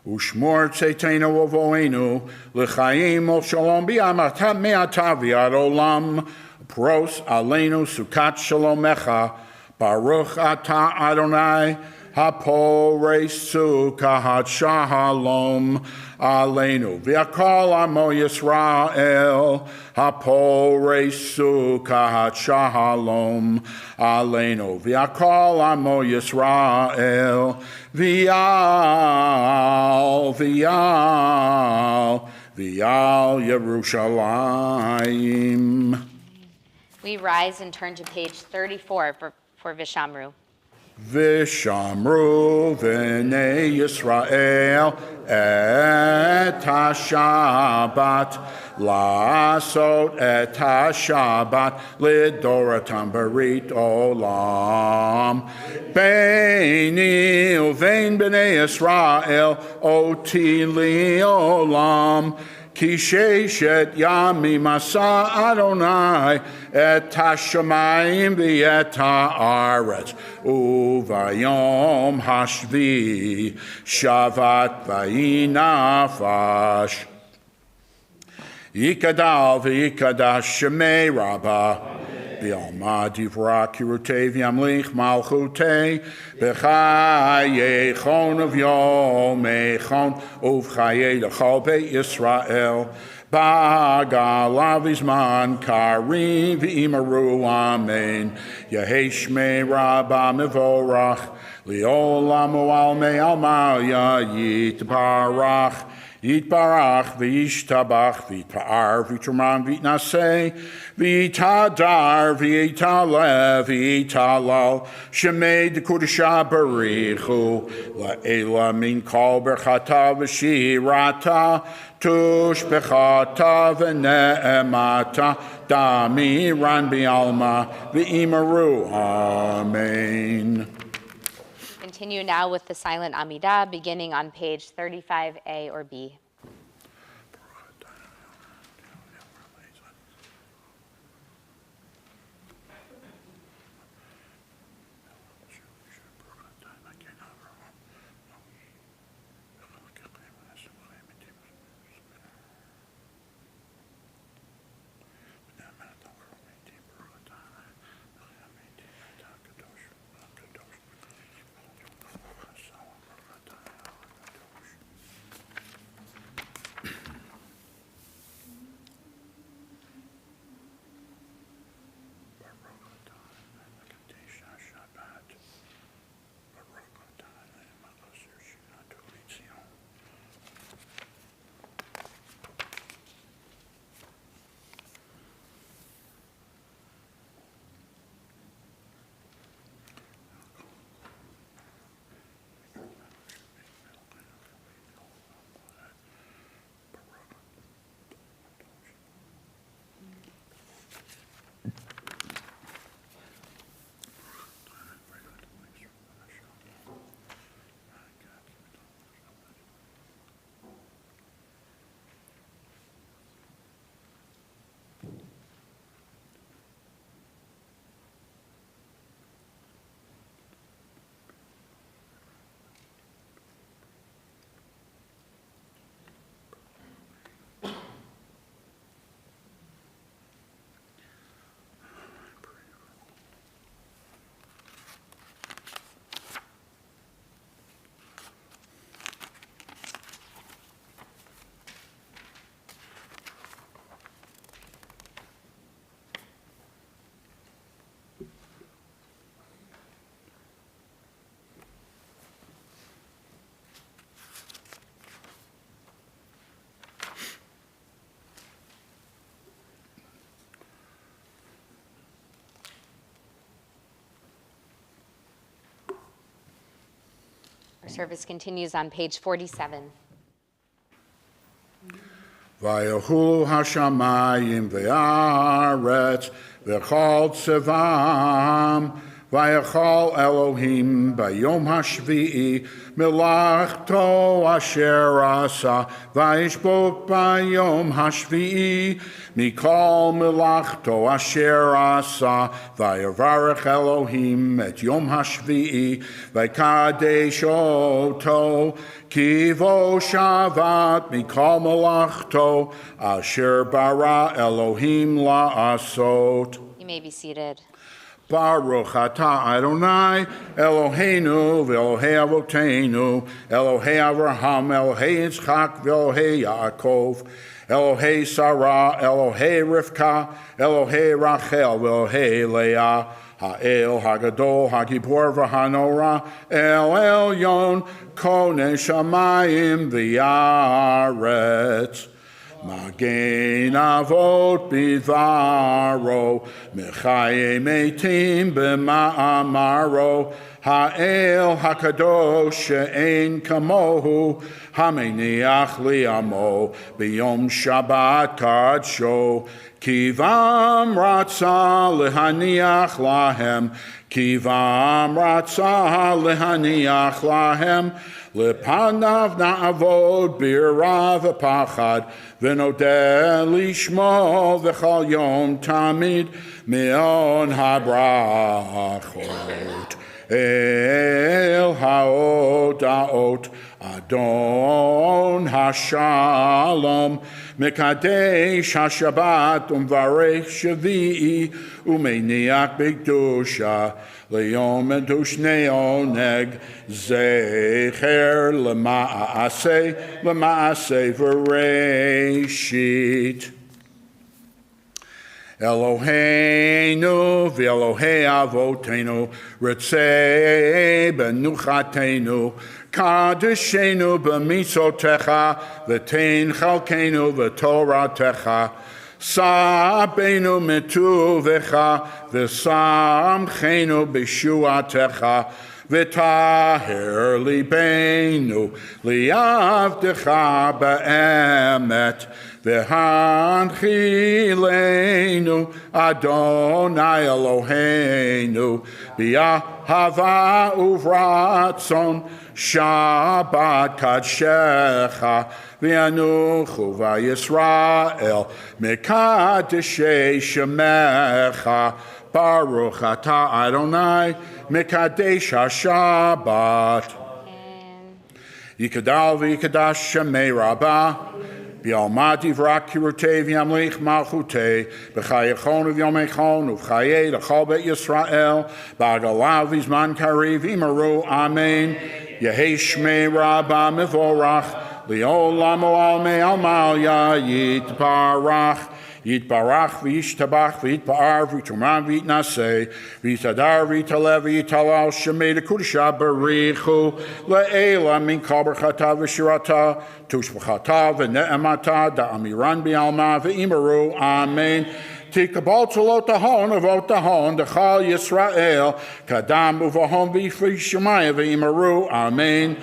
Ushmor tzeitenu ovoenu l'chaim ol shalom bi'amata me'ata v'ad olam pros aleinu sukat shalomecha baruch ata Adonai hapores sukat shalom aleinu v'akol amo Yisrael hapores sukat shalom aleinu v'akol amo Yisrael V'al Yerushalayim. We rise and turn to page 34 for Vishamru. Vishamru v'nei Yisrael et ha-Shabbat לעשות את השבת לדורתם ברית עולם. ביני ובין בני ישראל אותי לעולם. כי ששת ימים עשה אדוני את השמיים ואת הארץ, וביום השביעי שבת ויהי נפש. יקדל ויקדש שמי רבה, בעלמא דברה קירותי וימליך מלכותי, בחיי חון וביומי חון ובחיי לכל בית ישראל. בגלה בזמן קריב ואמרו אמן. יהי שמי רבה מבורך, לעולם ולעולמי עלמיא יתברך. יתברך וישתבח ויתפאר ויתרומם ויתנשא ויתהדר ויתעלה ויתהלל שמי דקודשה בריחו לעילה מן כל ברכתה ושירתה תושבחתה ונאמתה דמירן בעלמא ואמרו amen. Continue now with the silent Amidah, beginning on page 35A or B. Our service continues on page 47. ויחולו השמיים והארץ וכל צבאם, ויכל אלוהים ביום השביעי מלאכתו אשר עשה, וישבות ביום השביעי מכל מלאכתו אשר עשה, ויברך אלוהים את יום השביעי ויקדש אותו, כי בו שבת מכל מלאכתו אשר ברא אלוהים לעשות. You may be seated. Baruch atah Adonai Eloheinu v'Elohei Avotenu Elohei Avraham Elohei Yitzchak v'Elohei Yaakov Elohei Sarah Elohei Rivka Elohei Rachel v'Elohei Leah Ha'el Hagadol Hagibor v'Hanora El Elyon Konei Shamayim v'Yaretz Magen Avot Bidvaro, Mechaye Metim B'Ma'amaro, Ha'el hakadosh she'ein kamohu, hameniach li'amo, b'yom Shabbat kadsho, kivam ratza lehaniach lahem, kivam ratza lehaniach lahem, lepanav na'avod b'irav v'pachad, v'nodeh lishmo v'chal yom tamid, me'on habrachot. El haot aot Adon hashalom Mekadesh hashabat Umvarech shavi'i Umeniach b'kedusha Le'yom edushnei oneg Zecher Lema'aseh v'reishit Eloheinu v'Elohei avotenu Ritzei benuchatenu Kadeshenu b'mitzotecha V'tein chalkenu v'toratecha Sabenu metuvecha V'samchenu b'shuatecha V'taher libeinu Li'avdecha ba'emet V'hanchilenu Adonai Eloheinu B'yahava uvratzon Shabbat kadshecha V'yanuchu v'Yisrael Mekadeshei shemecha Baruch atah Adonai Mekadesh HaShabbat Yikadal v'yikadash Shemei Rabbah B'Almati v'Rakirutei v'Yamlich Malchutei B'chayechon v'Yomechon Uv'chayei l'chol Bet Yisrael B'Agalav v'Zman Kariv Imaru Amen Yehei Shmei Rabbah Mevorach Li'olam O'almei Almalya Yitbarach Yitbarach v'yishtabach v'yitba'ar v'yituman v'yitnaseh v'yitadar v'yitalev v'yitalal shemei l'kudusha barichu le'ela min kol berchata v'shirata tushbachata v'ne'emata da'amiran bi'alma v'imaru amen Tikabal tzolot ahon avot ahon dechal Yisrael kadam uvahon v'yifri shemaya v'imaru amen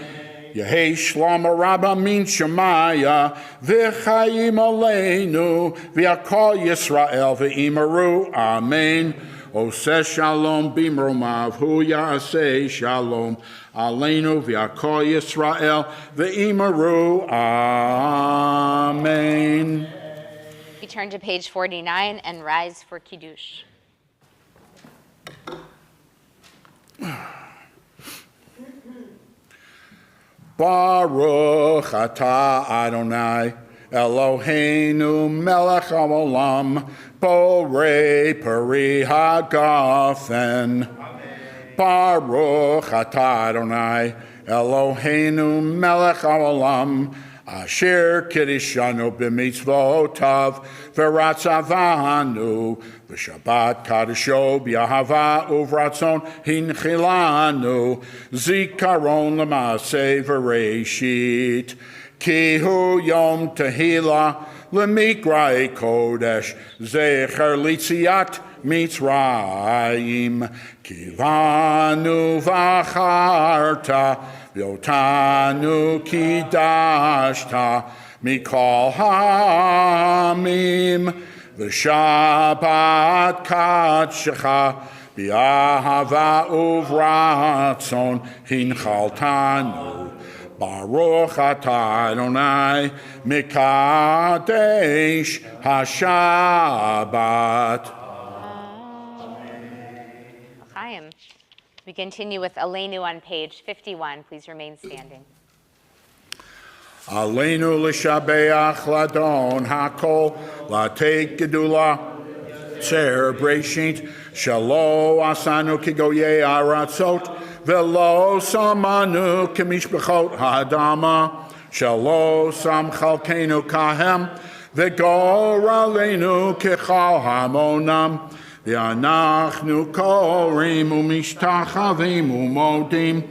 Yehei Shlama Rabba min Shemaya v'chayim aleinu v'yakol Yisrael v'imaru Amen. Oseh shalom bimromav hu ya'aseh shalom aleinu v'yakol Yisrael v'imaru Amen. We turn to page 49 and rise for Kiddush. Baruch atah Adonai Eloheinu melech haolam borei peri hagafen. Baruch atah Adonai Eloheinu melech haolam asher kiddushanu b'mitzvotav v'ratzavanu v'shabbat kadisho b'yahava uvratzon hinchilanu zikaron l'maaseh v'reishit ki hu yom tehila l'mikra'ei kodesh zecher litziat Mitzrayim kivanu v'acharta V'otanu kidashta mikol hamim v'shabbat kadshecha b'ahava uvratzon hinchaltanu Baruch atah Adonai mikadesh hashabbat. Chaim. We continue with Aleinu on page 51. Please remain standing. Aleinu l'shabeach ladon hakol latei gedula tzer breshit shalo asanu kigoye aratzot velo samanu kemishbechot ha'adama shalo sam chalkenu kahem v'gor aleinu kechal hamonam V'anachnu korim u'mishtachavim u'modim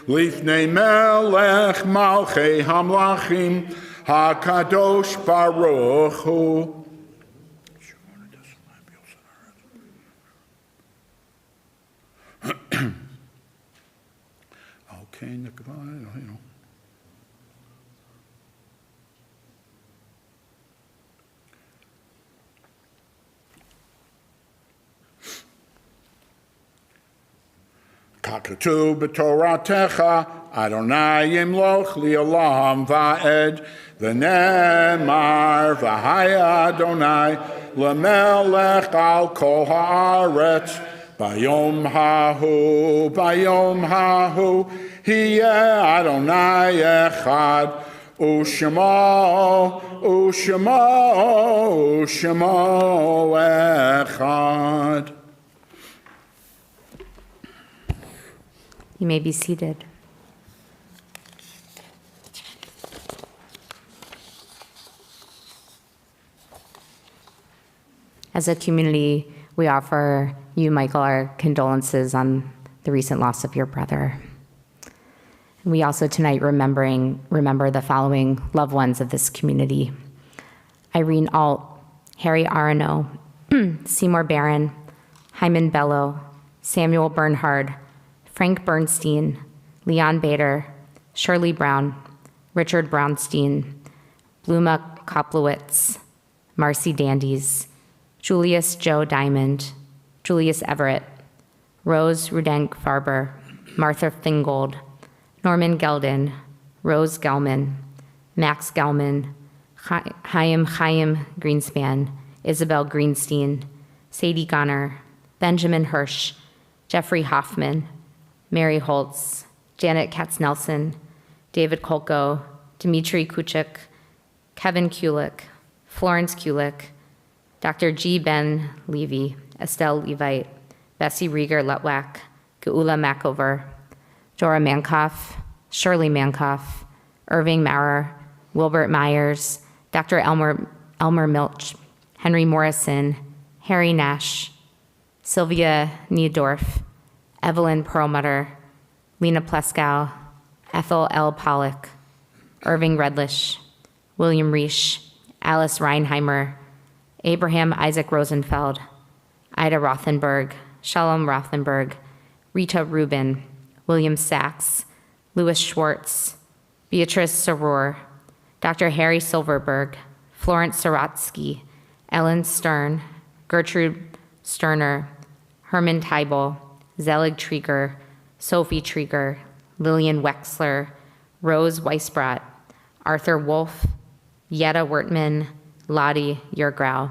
Lifnei melech malchei hamlachim HaKadosh Baruch Hu. maintain the, you know. Kakatu b'toratecha, Adonai yimloch li'olam va'ed, v'nemar v'haya Adonai, l'melech al kol haaretz, bayom hahu, hiye Adonai echad, u'shemo echad. You may be seated. As a community, we offer you, Michael, our condolences on the recent loss of your brother. And we also tonight remember the following loved ones of this community: Irene Alt, Harry Arano, Seymour Barron, Hyman Bello, Samuel Bernhard, Frank Bernstein, Leon Bader, Shirley Brown, Richard Brownstein, Bluma Koplowitz, Marcy Dandies, Julius Joe Diamond, Julius Everett, Rose Rudenk Farber, Martha Fingold, Norman Gelden, Rose Gelman, Max Gelman, Chaim Greenspan, Isabel Greenstein, Sadie Gunner, Benjamin Hirsch, Jeffrey Hoffman, Mary Holtz, Janet Katz-Nelson, David Kolko, Dmitry Kuchik, Kevin Kulik, Florence Kulik, Dr. G. Ben Levy, Estelle Levite, Bessie Rieger Letwack, Geula Macover, Dora Mankoff, Shirley Mankoff, Irving Maurer, Wilbert Myers, Dr. Elmer Milch, Henry Morrison, Harry Nash, Sylvia Niedorf, Evelyn Perlmutter, Lena Pleskow, Ethel L. Pollock, Irving Redlish, William Reish, Alice Reinheimer, Abraham Isaac Rosenfeld, Ida Rothenberg, Shalom Rothenberg, Rita Rubin, William Sachs, Louis Schwartz, Beatrice Saror, Dr. Harry Silverberg, Florence Sorotsky, Ellen Stern, Gertrude Sterner, Herman Teibel, Zelig Trieger, Sophie Trieger, Lillian Wexler, Rose Weisbrot, Arthur Wolf, Yetta Wertman, Lottie Yergrau.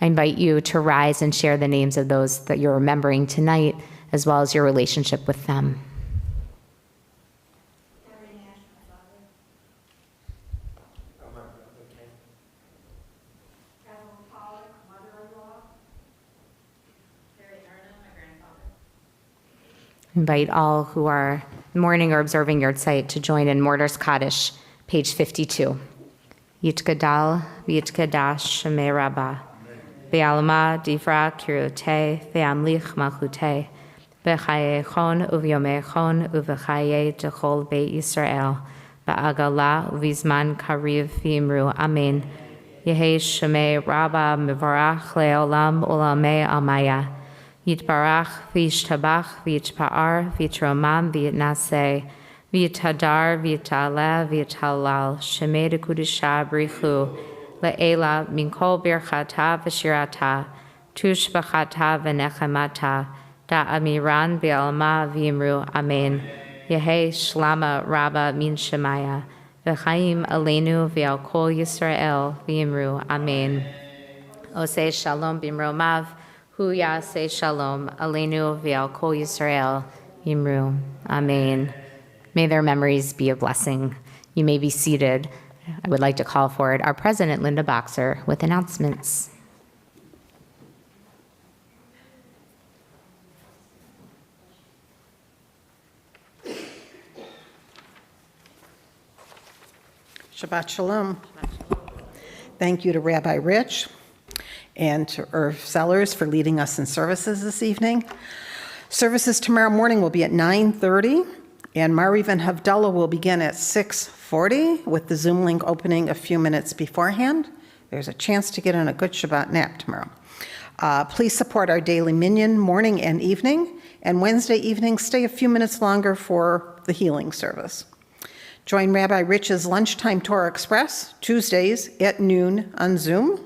I invite you to rise and share the names of those that you're remembering tonight, as well as your relationship with them. Invite all who are mourning or observing Yahrzeit to join in Mortar's Kaddish, page 52. Yitkadal v'yitkadash shemei rabbah, ve'alma divra kirutei, ve'amlich malchutei, v'chayei uvyomei uv'chayei dechol beit Yisrael, v'agala uvizman kariv v'imru amen. Yehei shemei rabbah mivarach le'olam ulamei amaya. Yitbarach v'yishtabach v'yitpa'ar v'yitromam v'yitnaseh v'yitadar v'yitaleh v'yitalal shemei dekudisha brichu le'ela minkol birchata v'shirata tush b'chata v'nechemata da'amiran v'alma v'yimru amen. Yehei shlama rabba min shemaya v'chaim aleinu v'al kol Yisrael v'yimru amen. Oseh shalom b'imromav Hu Yaseh Shalom, Aleinu V'al Kol Yisrael, Yimru. Amen. May their memories be a blessing. You may be seated. I would like to call forward our President, Linda Boxer, with announcements. Shabbat Shalom. Thank you to Rabbi Rich and to Irv Sellers for leading us in services this evening. Services tomorrow morning will be at 9:30, and Mariv and Havdalah will begin at 6:40, with the Zoom link opening a few minutes beforehand. There's a chance to get in a good Shabbat nap tomorrow. Please support our daily minyan morning and evening, and Wednesday evening, stay a few minutes longer for the healing service. Join Rabbi Rich's Lunchtime Torah Express, Tuesdays at noon on Zoom.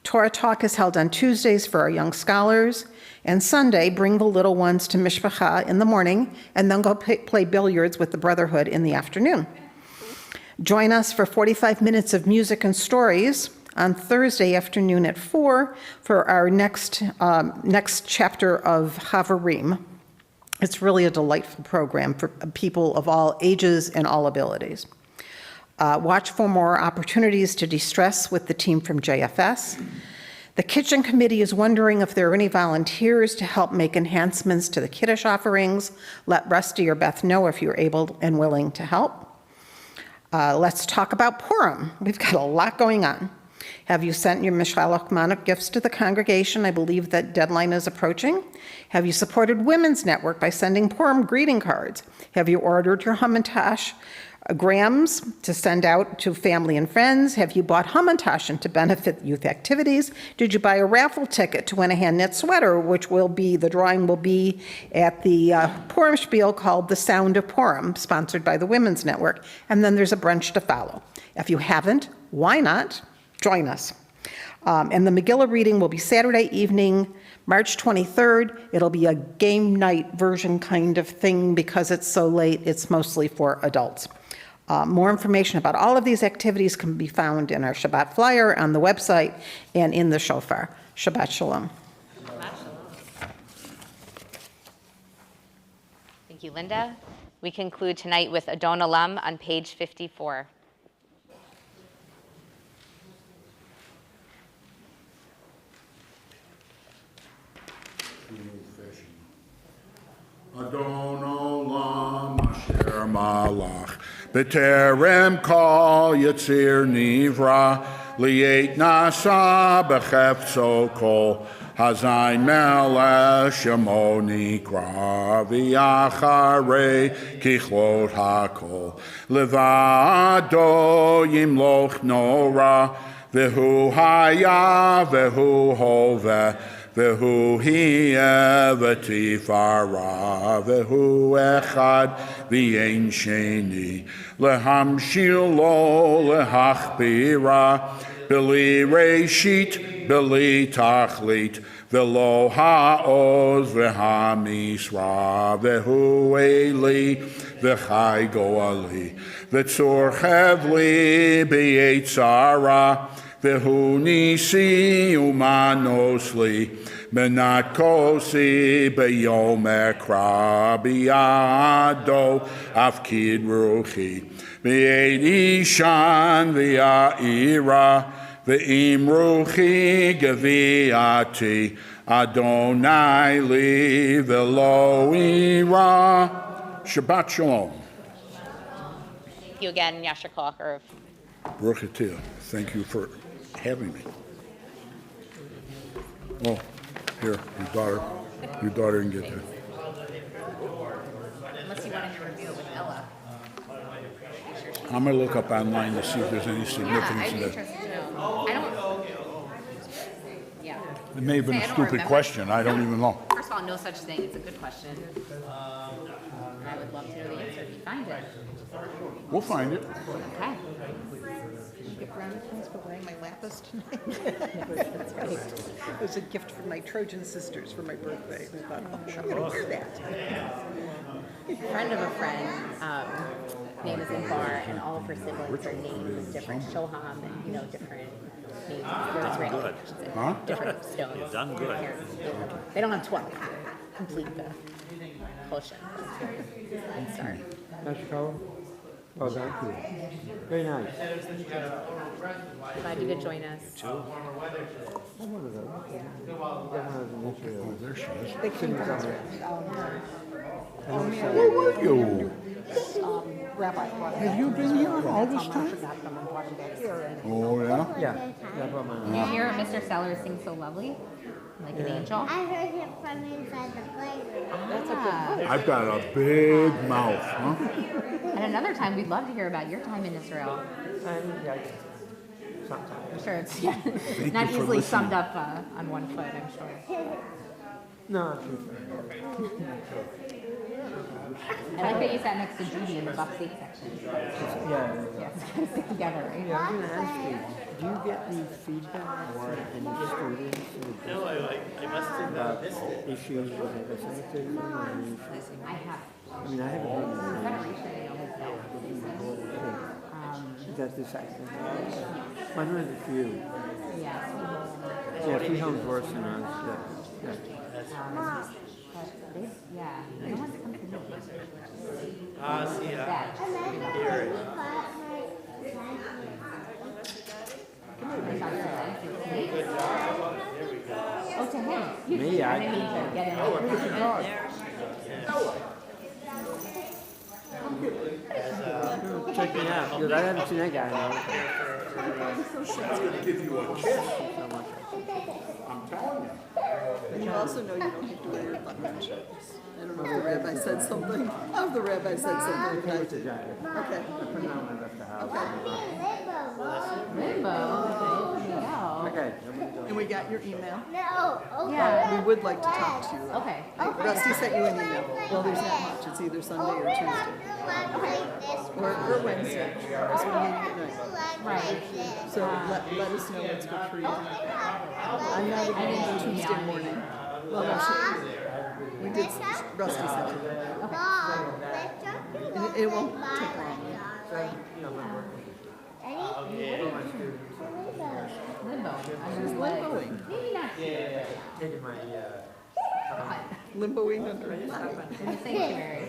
Torah Talk is held on Tuesdays for our young scholars. And Sunday, bring the little ones to Mishpacha in the morning and then go play billiards with the Brotherhood in the afternoon. Join us for 45 minutes of music and stories on Thursday afternoon at 4 for our next chapter of Havarim. It's really a delightful program for people of all ages and all abilities. Watch for more opportunities to de-stress with the team from JFS. The Kitchen Committee is wondering if there are any volunteers to help make enhancements to the Kiddush offerings. Let Rusty or Beth know if you're able and willing to help. Let's talk about Purim. We've got a lot going on. Have you sent your Mishloach Mana gifts to the congregation? I believe that deadline is approaching. Have you supported Women's Network by sending Purim greeting cards? Have you ordered your Hamantash grams to send out to family and friends? Have you bought Hamantash to benefit youth activities? Did you buy a raffle ticket to win a hand-knit sweater, the drawing will be at the Purim Spiel called The Sound of Purim, sponsored by the Women's Network, and then there's a brunch to follow. If you haven't, why not? Join us. And the Megillah reading will be Saturday evening, March 23rd. It'll be a game night version kind of thing because it's so late. It's mostly for adults. More information about all of these activities can be found in our Shabbat flyer on the website and in the shofar. Shabbat Shalom. Thank you, Linda. We conclude tonight with Adon Olam on page 54. Adon Olam Asher Malach B'terem Kol Yitzir Nivra Li'et Nasa B'chefzo Kol Hazayin Melech Shemo Nikra V'yacharei Kichlot HaKol Levado Yimloch Nora V'hu Haya V'hu Hoveh Vehu hiya v'tifara, vehu echad v'yein sheni, lehamshil lo lehachbira, b'li reishit, b'li tachlit, v'lo ha'oz v'hamisra, vehu eli v'chai goali, v'tzor chevli b'yetzara, Vehu nisi umanosli, menat kosi beyom ekra, biyado afkid ruchi, b'yed ishan v'ya'ira, v'im ruchi gaviati, Adonai li v'lo ira. Shabbat Shalom. Thank you again, Yasher Koach Irv. Baruch Atiyah. Thank you for having me. Oh, here, your daughter can get that. Unless you wanted to review it with Ella. I'm gonna look up online to see if there's any Yeah, significance I'd in be that. interested to know. I don't. Yeah. It may have been I a don't stupid remember. question, I don't even know. First of all, no such thing. It's a good question. And I would love to know the answer if you find it. We'll find it. Okay. Get brownie points for wearing my lapis tonight. That's right. It was a gift from my Trojan sisters for my birthday. I thought, oh, I'm going to wear that. Friend of a friend, name is Inbar, and all of her siblings are named different. Shoham and, different names. They're Israeli. Huh? Different stones. You've done good. They don't have 12 to complete the potion. Sorry. Nice show. Oh, thank you. Very nice. Glad you could join us. Oh, there she is. They came from Where were you? Rabbi. Have you been here all this time? Oh, yeah? Yeah. Did you hear Mr. Sellers sing so lovely? Like an angel? I heard him from inside the playroom. That's a good voice. I've got a big mouth, huh? And another time, we'd love to hear about your time in Israel. Yeah, sometimes. I'm sure it's you not for easily listening. summed up on one foot, I'm sure. No, I'm sure. I like that you sat next to Judy in the buck seat section. Yeah. Yeah, it's kind of stick together, right? Yeah, I'm gonna ask you, do you get any feedback from any students No, I must have about missed it. issues with the cemetery or any? I have. I mean, I haven't been in the Federation, Is that this accident? I know there's a few. yeah. Yeah, three homes worse than us, yeah. But they, yeah, no one's come to me. See, That. here. Oh, to him. Me, I didn't mean to get in. Check me out, because I haven't seen that guy in a while. Give you a kiss. I'm telling you. And you also know you don't have to wear your button shirts. I don't know if the rabbi said something. Oh, the rabbi said something. I put it down. Okay. I put it on when I left the house. Limbo. There you go. Okay. And we got your email. No. Okay. Yeah. We would like to talk to you. Okay. Rusty sent you an email. Well, there's not much. It's either Sunday or Tuesday. Or Wednesday. Because we're meeting at night. Right. So let us know what's good for you. I'm not available Tuesday morning. Well, no, we did, Rusty sent it. And it won't take long. Limbo. She's limboing. Maybe not. Taking my, Limboing under a In the sanctuary.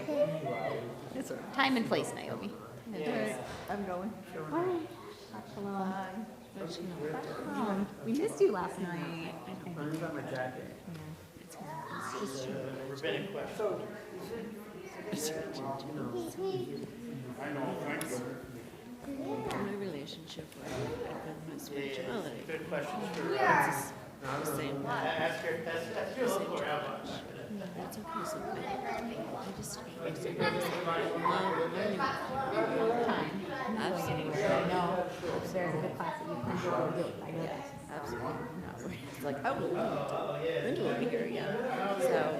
It's all right. Time and place, Naomi. All right, I'm going. We missed you last night. I got my jacket. Rabbinic question. My relationship with my spirituality. Good questions for, It's the same. ask your local rabbi. No, that's okay. So I just learning Time. Not going anywhere. No. There's a good class that you can go to do. I know that. absolutely not. It's like, oh, Linda will be here, yeah. So,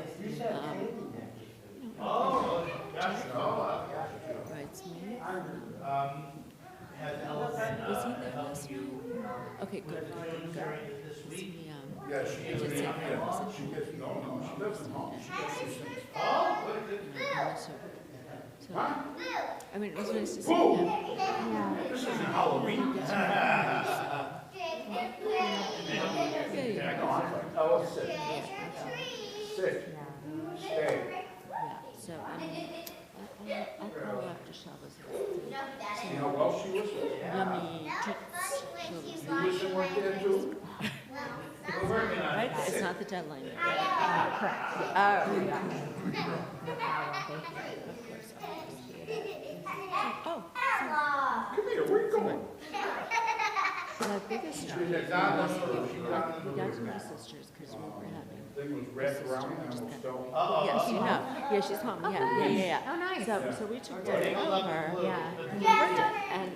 writes me. Was he there last night? Okay, good. He, Yeah, she I just sent her a message. she gets, no, she doesn't home. She gets these things. So, I mean, it was nice to see him. This isn't Halloween. Oh, sick. Sick. Stay. Yeah, so, I'll call her after Shabbos. See how well she was? Yummy treats. You wish you weren't there too? Right? It's not the deadline yet. Correct. Oh, Come here, where you going? my biggest struggle was we got to my sister's because we were having. Thing was wrapped around me and I'm still. Yes, you know. Yeah, she's home. Yeah. Oh, nice. So we took dinner over. Yeah. And we worked it. And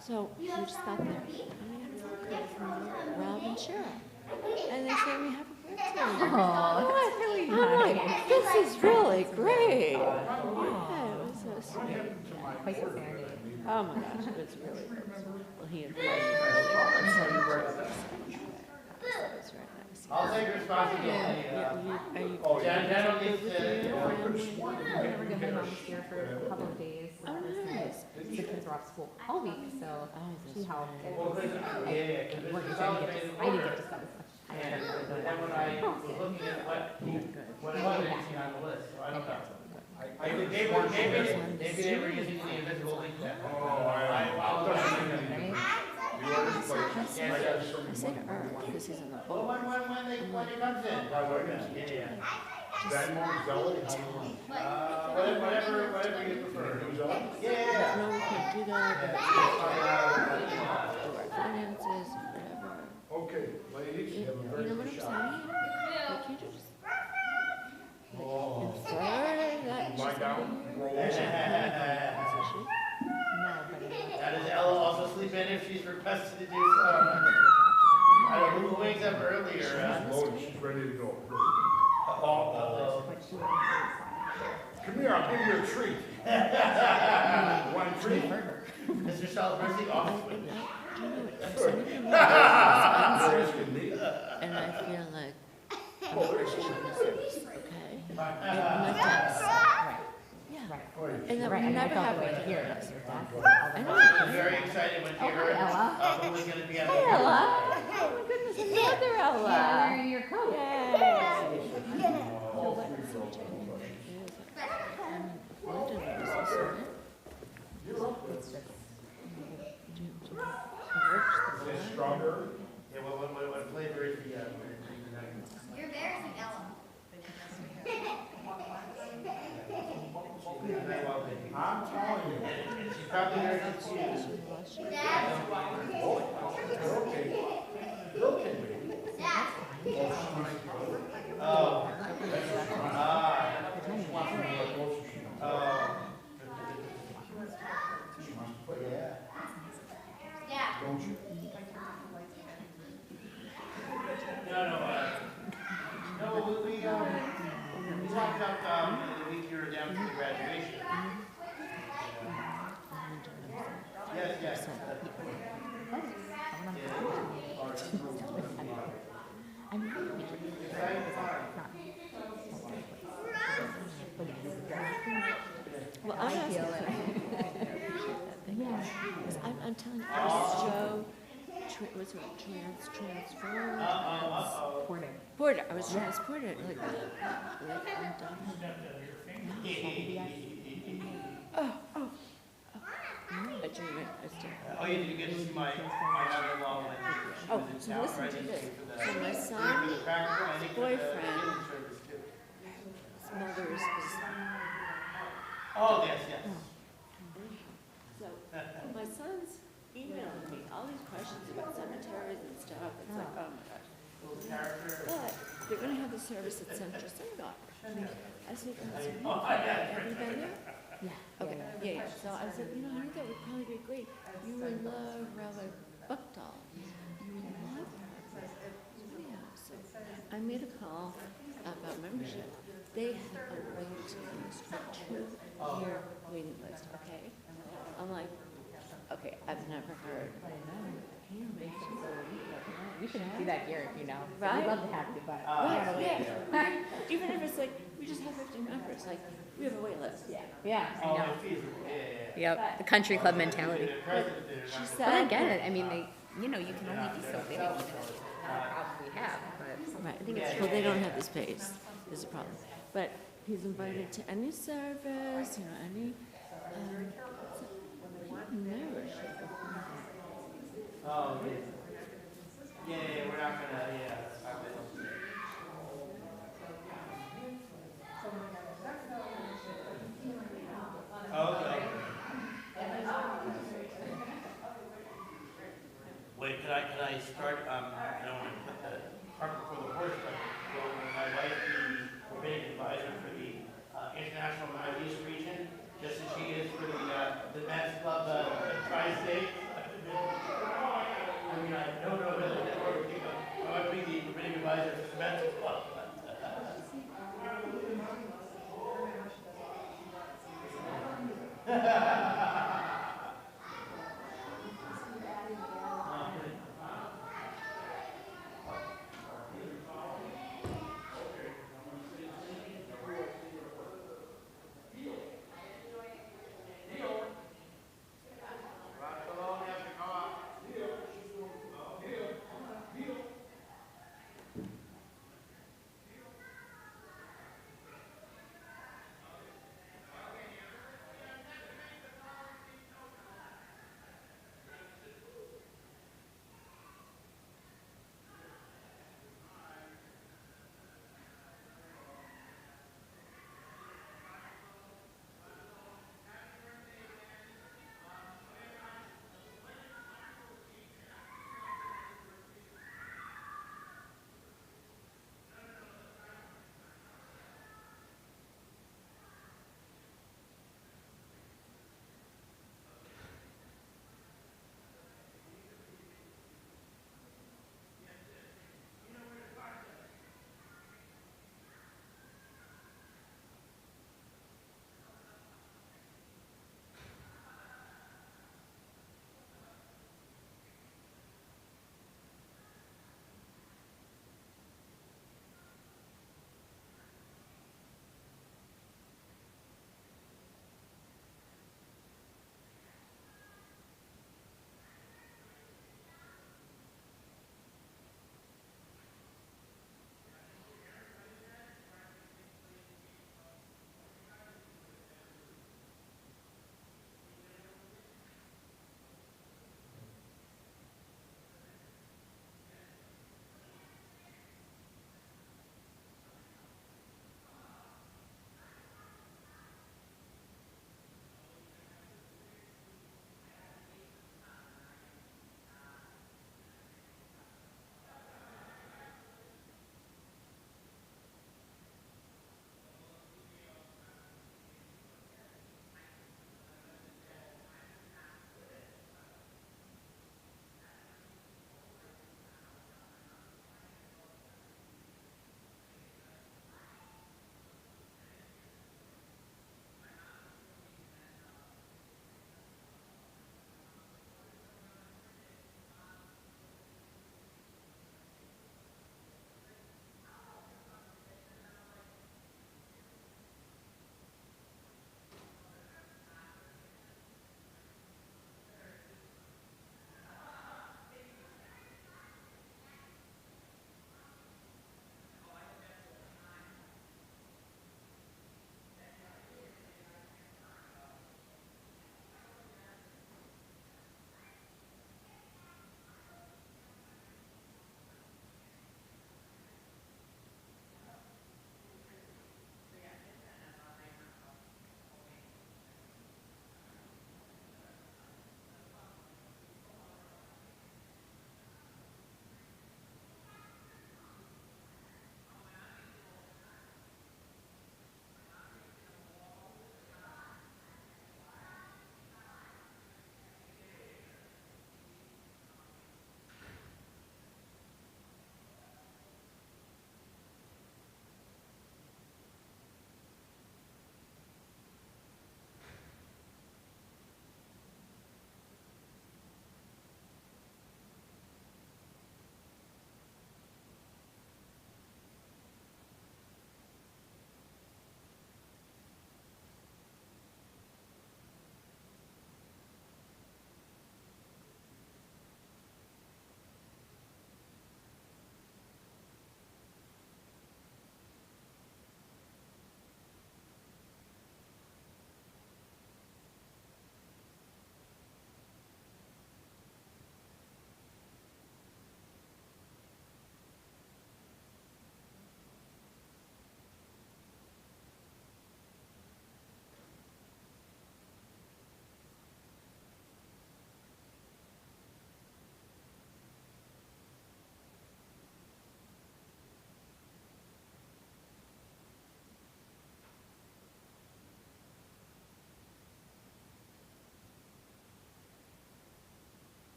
so we just got there. And we had a phone call from Rob and Cheryl. And they say we have a birthday. Oh, really I'm like, nice. this is really great. Yeah, it was so sweet. Quite expanded. Oh my gosh, it was really good. Well, he invited me earlier. So he worked with us. That was very nice. I'll take responsibility. Are you Jen will good get with your family? We're gonna go my mom was here for a couple of days. Oh, nice. The kids were off school all week, so she helped. I didn't get to spend as much time. And then when I was looking at what was missing on the list, so I don't know. Maybe they were using the invisible link that. I said Earl because he's in the boat. When it comes in. Yeah. Whatever you prefer. Yeah. No, we can't do that. Do our finances, whatever. Okay, ladies, you have a You very know what good I'm shot. saying? Like, you just infer that she's Lie down, roll. Is she? Now, does Ella also sleep in if she's requested to do so? I don't know who wakes up earlier. She's loaded, she's ready to go. Uh-oh. Come here, I'll give you a treat. One treat? Mr. Celebrity, off. And I feel like I'm a Christian service, okay? And my dad's right. Yeah. Right. And that would never happen here. I know. Very excited when she heard who was going to be on the Hi, Ella. Oh my goodness, another Ella. Yeah, wearing your coat. Yay. London was this, isn't it? It's just, Is it strawberry? Yeah, what flavor is the, You're embarrassing Ella. I'm telling you. She's probably very confused. We walked up the week you were down for the graduation. Yes. Well, I'm asking for I'm telling you, I was so transported. I was transported. Like I'm done. I dream it. Oh, you didn't get to see my mother-in-law when she Oh, was in so town, listen right? to this. For So my the son's practical, I think for the boyfriend, service too. his mother's was. Oh, yes. So my son's emailing me all these questions about cemeteries and stuff. It's like, oh my gosh. But they're going to have the service at Central Synagogue. I said, have you been there? yeah. Okay, yeah. So I said, I think that would probably be great. You would love Rabbi Buchdahl. You would love her. Yeah. So I made a call about membership. They have a waiting list for 2-year waiting list, okay? I'm like, okay, I've never heard. Can you imagine? You should see that here, Right? We'd love to have you, but. Right, even if it's like, we just have 50 members, like, we have a wait list. Yeah, I Oh, know. the fees, Yep, the country club mentality. She But said. I get it, I mean, you can only be so big, not a problem we have, but. Right, I think it's, well, they don't have the space, is the problem. But he's invited to any service, any, Oh, yeah,